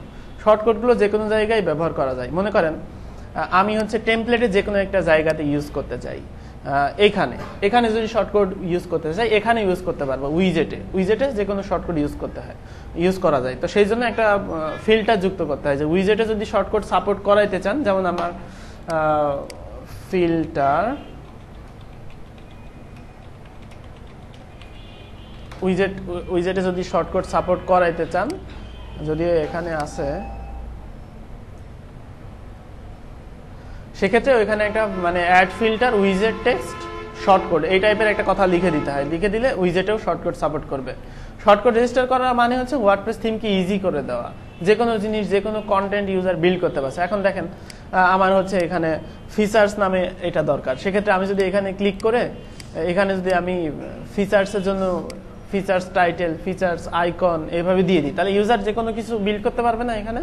Speaker 1: শর্টকটগুলো যে কোনো জায়গায় ব্যবহার করা যায়। মনে করেন আমি হচ্ছে টেমপ্লেটে যে কোনো একটা জায়গাতে ইউজ করতে চাই, এখানে যদি শর্টকট ইউজ করতে চাই এখানে ইউজ করতে পারবো। উইজেটে যে কোনো শর্টকট ইউজ করা যায়। তো সেই জন্য একটা ফিল্টার যুক্ত করতে হয় যে উইজেটে যদি শর্টকট সাপোর্ট করাইতে চান, যেমন আমার ফিল্টার উইজেটে যদি শর্টকাট সাপোর্ট করাইতে চান, যদিও এখানে আছে, সেক্ষেত্রে ওইখানে একটা মানে অ্যাড ফিল্টার উইজেট টেক্সট শর্টকাট এই টাইপের একটা কথা লিখে দিতে হয়। লিখে দিলে উইজেটেও শর্টকাট সাপোর্ট করবে। শর্টকাট রেজিস্টার করার মানে হচ্ছে ওয়ার্ডপ্রেস থিমকে ইজি করে দেওয়া, যে কোনো জিনিস যে কোনো কন্টেন্ট ইউজার বিল্ড করতে পারছে। এখন দেখেন আমার হচ্ছে এখানে ফিচার্স নামে এটা দরকার, সেক্ষেত্রে আমি যদি এখানে ক্লিক করে এখানে যদি আমি ফিচার্সের জন্য ফিচার্স টাইটেল, ফিচার্স আইকন এইভাবে দিয়ে দিই, তাহলে ইউজার যে কোনো কিছু বিল্ড করতে পারবে না, এখানে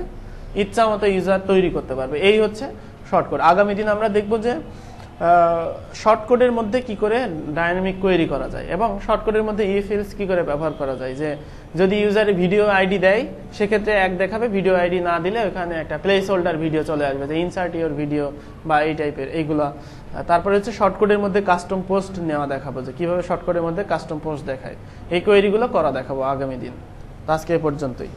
Speaker 1: ইচ্ছা মতো ইউজার তৈরি করতে পারবে। এই হচ্ছে শর্টকাট। আগামী দিন আমরা দেখব যে শর্টকটের মধ্যে কি করে ডাইনামিক কোয়েরি করা যায় এবং শর্টকটের মধ্যে ইফ এলস কি করে ব্যবহার করা যায়, যে যদি ইউজারে ভিডিও আইডি দেয় সেক্ষেত্রে এক দেখাবে, ভিডিও আইডি না দিলে ওখানে একটা প্লেস হোল্ডার ভিডিও চলে আসবে, যে ইনসার্ট ইউর ভিডিও বা এই টাইপের এইগুলা। তারপরে হচ্ছে শর্টকটের মধ্যে কাস্টম পোস্ট নেওয়া দেখাবো, যে কিভাবে শর্টকটের মধ্যে কাস্টম পোস্ট দেখায়, এই কোয়েরিগুলো করা দেখাবো আগামী দিন। আজকে এ পর্যন্তই।